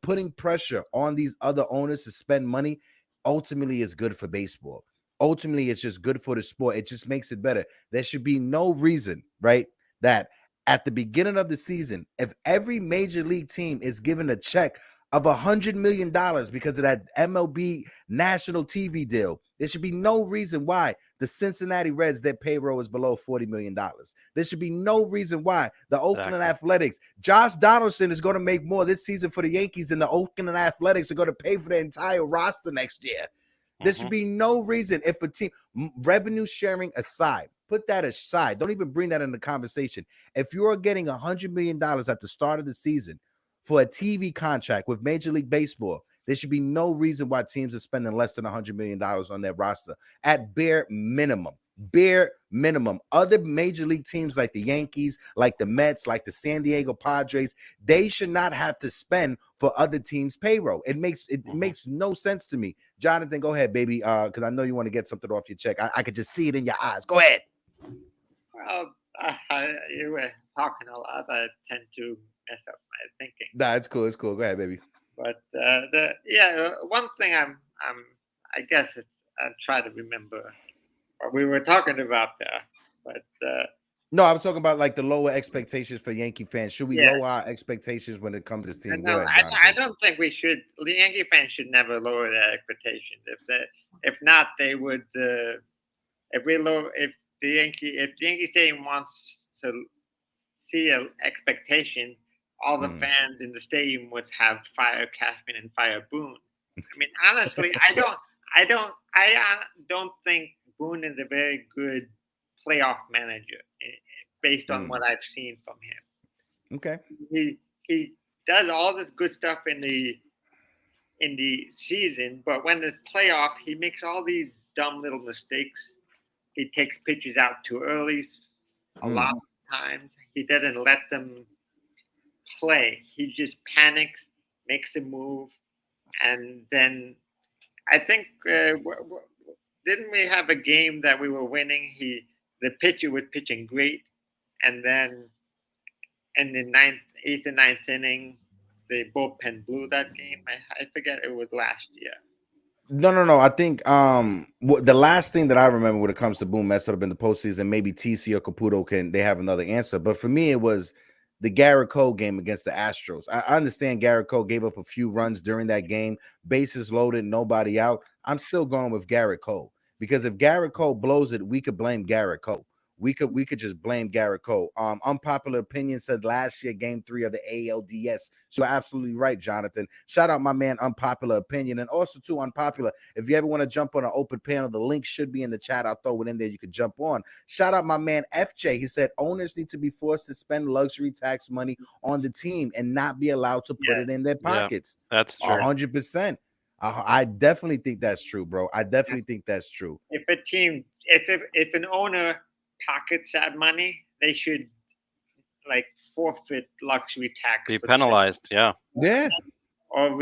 putting pressure on these other owners to spend money, ultimately is good for baseball. Ultimately, it's just good for the sport. It just makes it better. There should be no reason, right, that at the beginning of the season, if every major league team is given a check of $100 million because of that MLB national TV deal, there should be no reason why the Cincinnati Reds, their payroll is below $40 million. There should be no reason why the Oakland Athletics, Josh Donaldson is going to make more this season for the Yankees than the Oakland Athletics are going to pay for the entire roster next year. There should be no reason, if a team, revenue sharing aside, Put that aside. Don't even bring that in the conversation. If you're getting $100 million at the start of the season for a TV contract with Major League Baseball, there should be no reason why teams are spending less than $100 million on their roster at bare minimum. Bare minimum. Other major league teams like the Yankees, like the Mets, like the San Diego Padres, they should not have to spend for other teams' payroll. It makes no sense to me. Jonathan, go ahead, baby, because I know you want to get something off your check. I could just see it in your eyes. Go ahead. Well, you were talking a lot. I tend to mess up my thinking. Nah, it's cool. It's cool. Go ahead, baby. But one thing I guess I try to remember what we were talking about there. But no, I was talking about like the lower expectations for Yankee fans. Should we lower our expectations when it comes to this team? No, Go ahead, I don't think we should. The Yankee fans should never lower their expectations. If not, they would. If the Yankee Stadium wants to see an expectation, all the fans in the stadium would have fire Cashman and fire Boone. I mean, honestly, I don't think Boone is a very good playoff manager based on what I've seen from him. Okay. He does all this good stuff in the season, but when there's playoff, he makes all these dumb little mistakes. He takes pitches out too early a lot of times. He doesn't let them play. He just panics, makes a move, and then I think didn't we have a game that we were winning? The pitcher was pitching great, and then in the eighth and ninth inning, the bullpen blew that game. I forget, it was last year. No. I think the last thing that I remember when it comes to Boone messed up in the postseason, maybe TC or Caputo they have another answer. But for me, it was the Garrett Cole game against the Astros. I understand Garrett Cole gave up a few runs during that game, bases loaded, nobody out. I'm still going with Garrett Cole because if Garrett Cole blows it, we could blame Garrett Cole. We could just blame Garrett Cole. Unpopular opinion said last year, game 3 of the ALDS. So you're absolutely right, Jonathan. Shout out my man, Unpopular Opinion. And also, too, Unpopular, if you ever want to jump on an open panel, the link should be in the chat. I'll throw it in there. You could jump on. Shout out my man, FJ. He said owners need to be forced to spend luxury tax money on the team and not be allowed to put it in their pockets. Yeah, that's true. 100%. I definitely think that's true, bro. I definitely think that's true. If a team, if an owner pockets that money, they should forfeit luxury tax. Be penalized, yeah. Or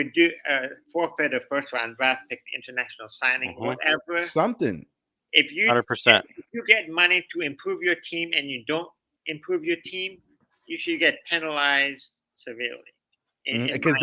forfeit a first round draft pick, international signing, whatever. Something. If you 100%. If you get money to improve your team and you don't improve your team, you should get penalized severely. Because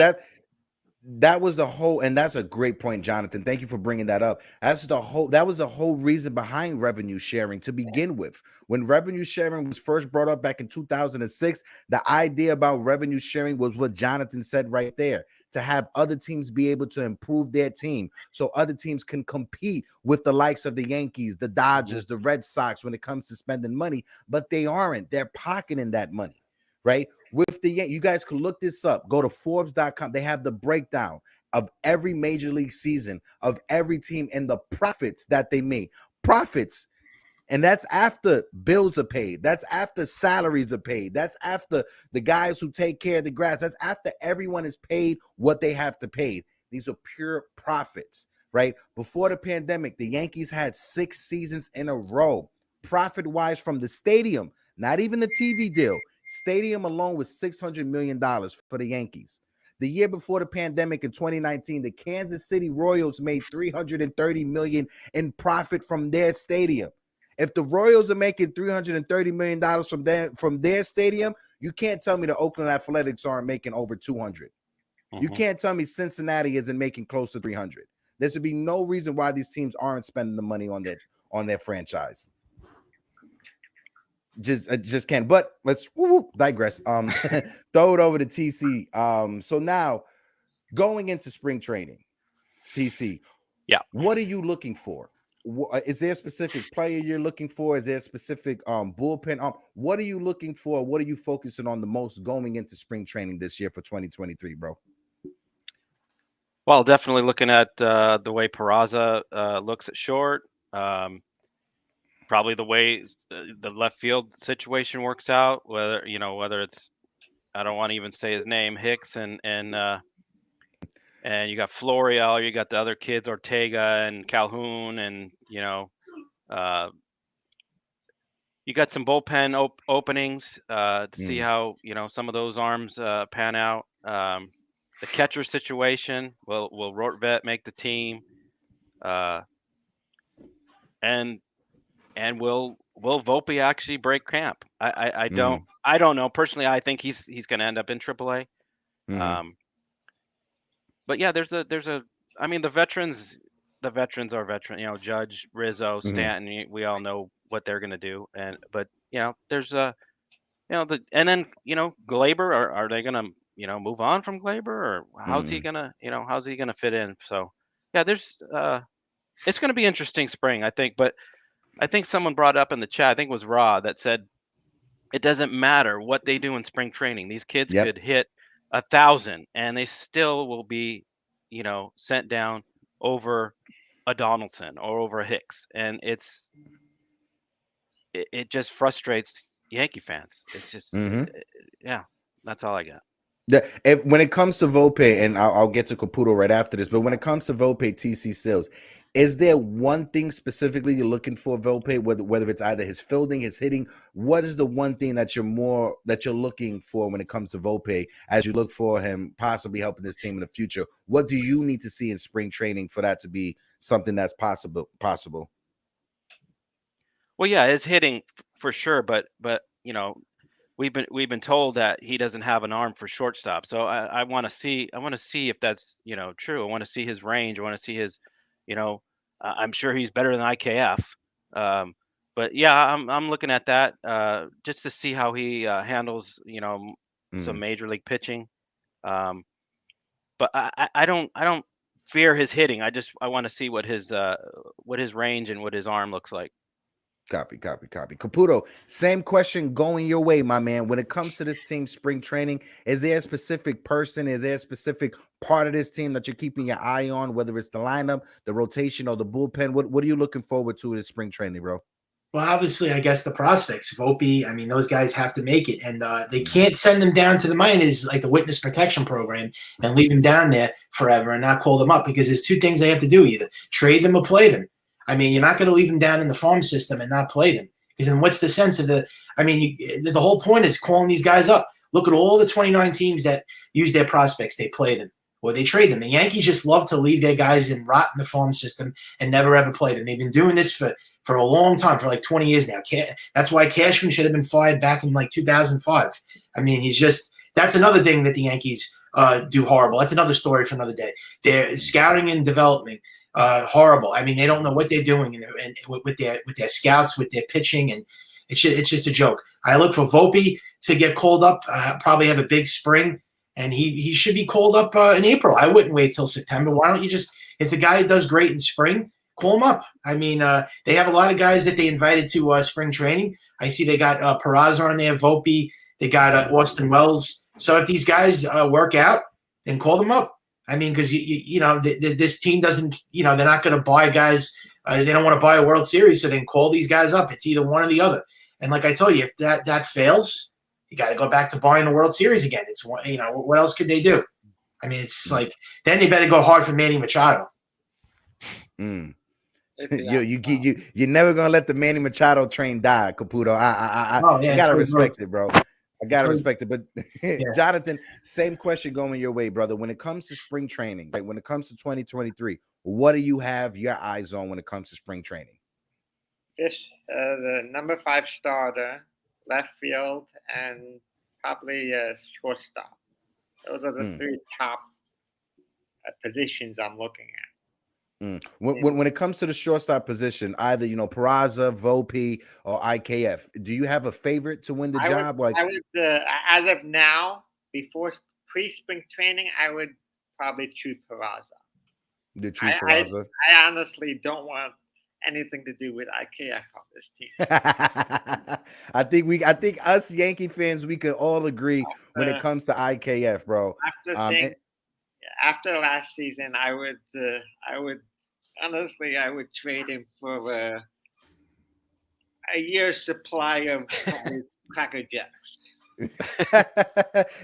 that was the whole, and that's a great point, Jonathan. Thank you for bringing that up. That was the whole reason behind revenue sharing to begin with. When revenue sharing was first brought up back in 2006, the idea about revenue sharing was what Jonathan said right there, to have other teams be able to improve their team so other teams can compete with the likes of the Yankees, the Dodgers, the Red Sox when it comes to spending money, but they aren't. They're pocketing that money. Right? With you guys can look this up. Go to Forbes.com. They have the breakdown of every major league season of every team and the profits that they made. Profits. And that's after bills are paid. That's after salaries are paid. That's after the guys who take care of the grass. That's after everyone is paid what they have to pay. These are pure profits, right? Before the pandemic, the Yankees had 6 seasons in a row, profit-wise from the stadium, not even the TV deal. Stadium alone was $600 million for the Yankees. The year before the pandemic in 2019, the Kansas City Royals made $330 million in profit from their stadium. If the Royals are making $330 million from their stadium, you can't tell me the Oakland Athletics aren't making over 200. You can't tell me Cincinnati isn't making close to 300. There should be no reason why these teams aren't spending the money on their franchise. Just can't. But let's digress. Throw it over to TC. So now going into spring training, TC. Yeah. What are you looking for? Is there a specific player you're looking for? Is there a specific bullpen? What are you looking for? What are you focusing on the most going into spring training this year for 2023, bro? Well, definitely looking at the way Peraza looks at short. probably the way the left field situation works out, whether it's, I don't want to even say his name, Hicks and you got Florial, you got the other kids, Ortega and Calhoun, and you got some bullpen openings to see how some of those arms pan out. The catcher situation, will Rortvet make the team? And will Volpe actually break camp? I don't know. Personally, I think he's going to end up in AAA. But yeah, there's a I mean, the veterans are veteran. Judge, Rizzo, Stanton. We all know what they're going to do. But there's and then Glaber. Are they going to move on from Glaber, or how's he gonna fit in? So yeah, there's it's going to be interesting spring, I think. But I think someone brought up in the chat, I think it was Ra, that said it doesn't matter what they do in spring training. These kids could hit 1,000 and they still will be, sent down over a Donaldson or over a Hicks. And it just frustrates Yankee fans. It's just, yeah, that's all I got. When it comes to Volpe, and I'll get to Caputo right after this, but when it comes to Volpe, TC Stills, is there one thing specifically you're looking for Volpe, whether it's either his fielding, his hitting? What is the one thing that you're looking for when it comes to Volpe as you look for him possibly helping this team in the future? What do you need to see in spring training for that to be something that's possible? Well, yeah, his hitting for sure, but we've been told that he doesn't have an arm for shortstop. So I want to see if that's true. I want to see his range. I want to see his, I'm sure he's better than IKF. But yeah, I'm looking at that just to see how he handles some major league pitching. But I don't fear his hitting. I want to see what his range and what his arm looks like. Copy. Caputo, same question going your way, my man. When it comes to this team spring training, is there a specific person, is there a specific part of this team that you're keeping your eye on, whether it's the lineup, the rotation, or the bullpen? What are you looking forward to this spring training, bro? Well, obviously, I guess the prospects, Volpe, I mean, those guys have to make it. And they can't send them down to the minors like the witness protection program and leave them down there forever and not call them up, because there's two things they have to do: either trade them or play them. I mean, you're not going to leave them down in the farm system and not play them, because then what's the sense of the – I mean, the whole point is calling these guys up. Look at all the 29 teams that use their prospects. They play them or they trade them. The Yankees just love to leave their guys and rot in the farm system and never ever play them. They've been doing this for a long time, for like 20 years now. That's why Cashman should have been fired back in like 2005. I mean, he's just – that's another thing that the Yankees do horrible. That's another story for another day. They're scouting and development. Horrible. I mean, they don't know what they're doing and with their scouts, with their pitching, and it's just a joke. I look for Volpe to get called up, probably have a big spring, and he should be called up in April. I wouldn't wait till September. Why don't you just, if the guy does great in spring, call him up? I mean, they have a lot of guys that they invited to spring training. I see they got Peraza on there, Volpe. They got Austin Wells. So if these guys work out, then call them up. I mean, because this team doesn't, they're not going to buy guys. They don't want to buy a World Series, so then call these guys up. It's either one or the other. And like I told you, if that fails, you got to go back to buying a World Series again. It's what else could they do? I mean, it's like then they better go hard for Manny Machado. You're never gonna let the Manny Machado train die, Caputo. I gotta respect it, bro. I gotta respect it. But Jonathan, same question going your way, brother. When it comes to spring training, right? When it comes to 2023, what do you have your eyes on when it comes to spring training? Just the number 5 starter, left field, and probably shortstop. Those are the 3 top positions I'm looking at. When it comes to the shortstop position, either Peraza, Volpe, or IKF, do you have a favorite to win the job? I would as of now, before pre-spring training, I would probably choose Peraza. I honestly don't want anything to do with IKF on this team. I think us Yankee fans, we can all agree when it comes to IKF, bro. After last season, I would honestly, I would trade him for a year's supply of Cracker Jacks.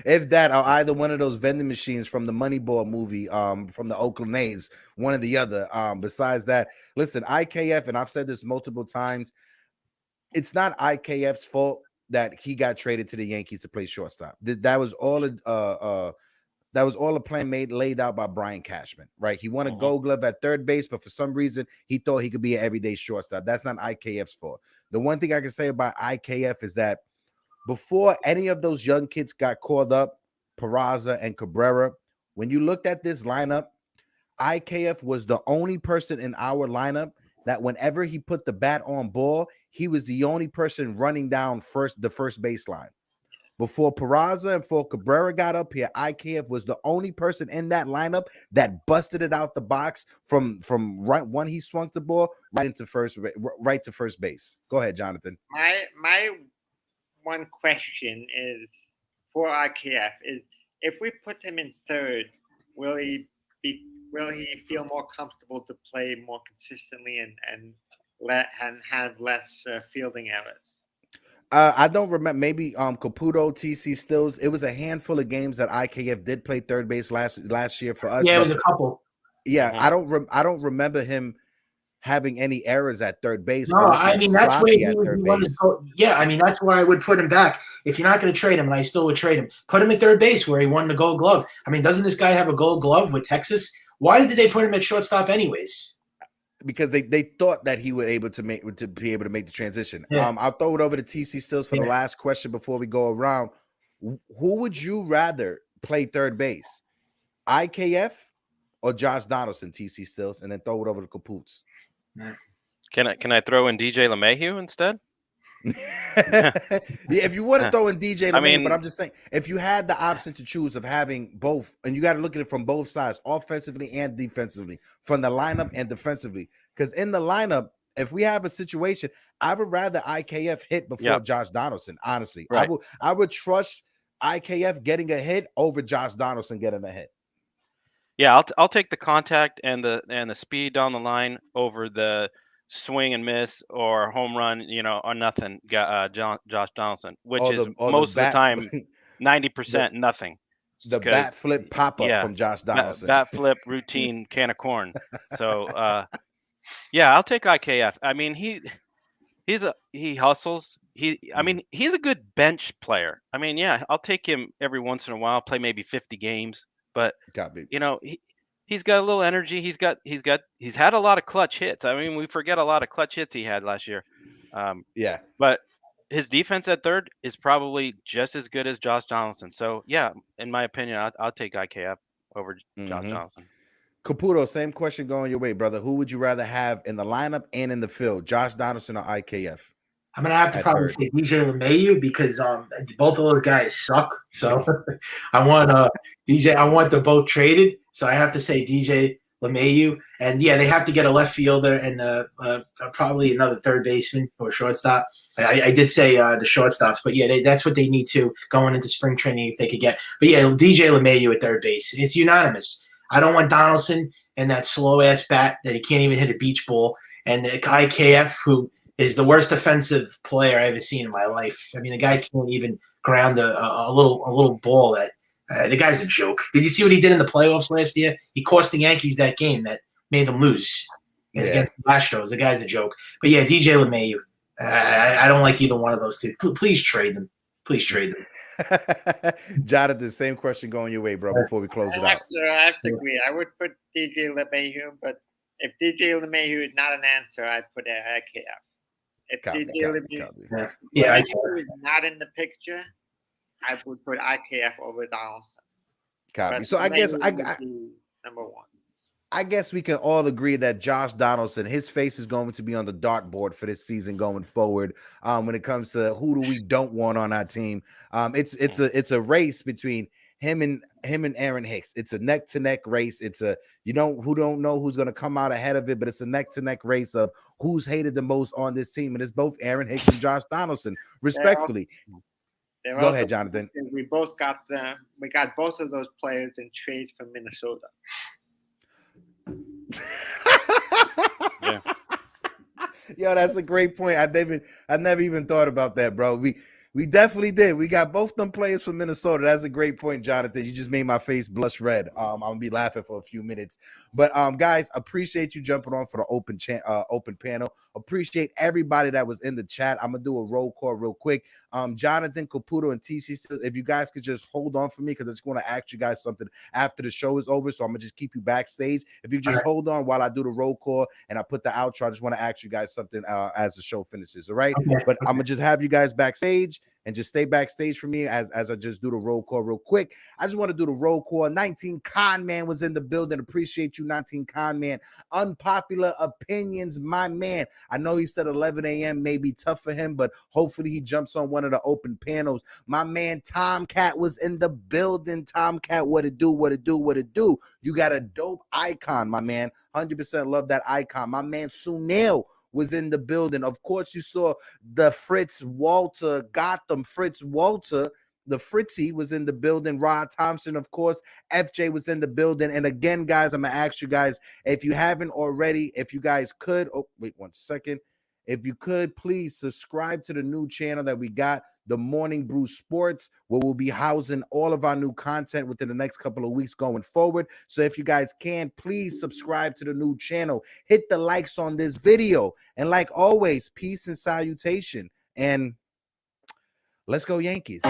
If that, or either one of those vending machines from the Moneyball movie, from the Oakland A's, one or the other. Besides that, listen, IKF, and I've said this multiple times, it's not IKF's fault that he got traded to the Yankees to play shortstop. That was all a plan laid out by Brian Cashman, right? He won a Gold Glove at third base, but for some reason he thought he could be an everyday shortstop. That's not IKF's fault. The one thing I can say about IKF is that before any of those young kids got called up, Peraza and Cabrera, when you looked at this lineup, IKF was the only person in our lineup that whenever he put the bat on ball, he was the only person running down the first baseline. Before Peraza and before Cabrera got up here, IKF was the only person in that lineup that busted it out the box from right when he swung the ball right to first base. Go ahead, Jonathan. My one question is for IKF is if we put him in third, will he feel more comfortable to play more consistently and have less fielding errors? I don't remember. Maybe Caputo, TC Stills. It was a handful of games that IKF did play third base last year for us. Yeah, it was a couple. Yeah, I don't remember him having any errors at third base. No, I mean that's where he wanted to go. Yeah, I mean that's where I would put him back. If you're not going to trade him, and I still would trade him, put him at third base where he won the Gold Glove. I mean, doesn't this guy have a Gold Glove with Texas? Why did they put him at shortstop anyways? Because they thought that he would be able to make the transition. Yeah. I'll throw it over to TC Stills for the last question before we go around. Who would you rather play third base, IKF or Josh Donaldson? TC Stills, and then throw it over to Caputs. Can I throw in DJ LeMahieu instead? Yeah, if you want to throw in DJ LeMahieu, but I'm just saying, if you had the option to choose of having both, and you got to look at it from both sides, offensively and defensively, from the lineup and defensively, because in the lineup, if we have a situation, I would rather IKF hit before Josh Donaldson. Honestly, right. I would trust IKF getting a hit over Josh Donaldson getting a hit. Yeah, I'll take the contact and the speed down the line over the swing and miss or home run, or nothing. Josh Donaldson, which is most of the time 90% nothing. The bat flip pop up from Josh Donaldson. Bat flip routine can of corn. So I'll take IKF. I mean he hustles. He's a good bench player. I mean, I'll take him every once in a while. Play maybe 50 games. But he's got a little energy. He's had a lot of clutch hits. I mean, we forget a lot of clutch hits he had last year. But his defense at third is probably just as good as Josh Donaldson. So in my opinion, I'll take IKF over Josh Donaldson. Caputo, same question going your way, brother. Who would you rather have in the lineup and in the field, Josh Donaldson or IKF? I'm gonna have to probably say DJ LeMahieu because both of those guys suck. So I want DJ. I want them both traded. So I have to say DJ LeMahieu. And they have to get a left fielder and probably another third baseman or shortstop. I did say the shortstops, but that's what they need to going into spring training if they could get. But DJ LeMahieu at third base. It's unanimous. I don't want Donaldson and that slow ass bat that he can't even hit a beach ball, and the IKF who is the worst defensive player I've ever seen in my life. I mean, the guy can't even ground a little ball. The guy's a joke. Did you see what he did in the playoffs last year? He cost the Yankees that game that made them lose against the Astros. The guy's a joke. But DJ LeMahieu. I don't like either one of those two. Please trade them. Please trade them. Jonathan, same question going your way, bro, before we close it out. I have to agree. I would put DJ LeMahieu, but if DJ LeMahieu is not an answer, I'd put IKF. If DJ LeMahieu is not in the picture, I would put IKF over Donaldson. Copy. So I guess number one. I guess we can all agree that Josh Donaldson, his face is going to be on the dartboard for this season going forward. When it comes to who do we don't want on our team, it's a race between him and Aaron Hicks. It's a neck to neck race. It's who don't know who's going to come out ahead of it, but it's a neck to neck race of who's hated the most on this team, and it's both Aaron Hicks and Josh Donaldson, respectfully. Go ahead, Jonathan. We got both of those players in trades from Minnesota. Yo, that's a great point. I never even thought about that, bro. We definitely did. We got both them players from Minnesota. That's a great point, Jonathan. You just made my face blush red. I'm gonna be laughing for a few minutes. But guys, appreciate you jumping on for the open panel. Appreciate everybody that was in the chat. I'm gonna do a roll call real quick. Jonathan, Caputo, and TC, if you guys could just hold on for me, because I just want to ask you guys something after the show is over. So I'm gonna just keep you backstage. If you just hold on while I do the roll call and I put the outro, I just want to ask you guys something as the show finishes. All right. Okay, but I'm gonna just have you guys backstage and just stay backstage for me as I just do the roll call real quick. I just want to do the roll call. 19 Con Man was in the building. Appreciate you, 19 Con Man. Unpopular opinions, my man. I know he said 11 a.m. may be tough for him, but hopefully he jumps on one of the open panels. My man Tomcat was in the building. Tomcat, what it do, what it do, what it do. You got a dope icon, my man. 100% love that icon. My man Sunil was in the building. Of course, you saw the Fritz Walter, Gotham Fritz Walter, the Fritzy was in the building. Rod Thompson, of course. FJ was in the building. And again, guys, I'm going to ask you guys, if you haven't already, if you guys could, oh, wait 1 second. If you could, please subscribe to the new channel that we got, The Morning Brew Sports, where we'll be housing all of our new content within the next couple of weeks going forward. So if you guys can, please subscribe to the new channel. Hit the likes on this video. And like always, peace and salutation. And let's go Yankees.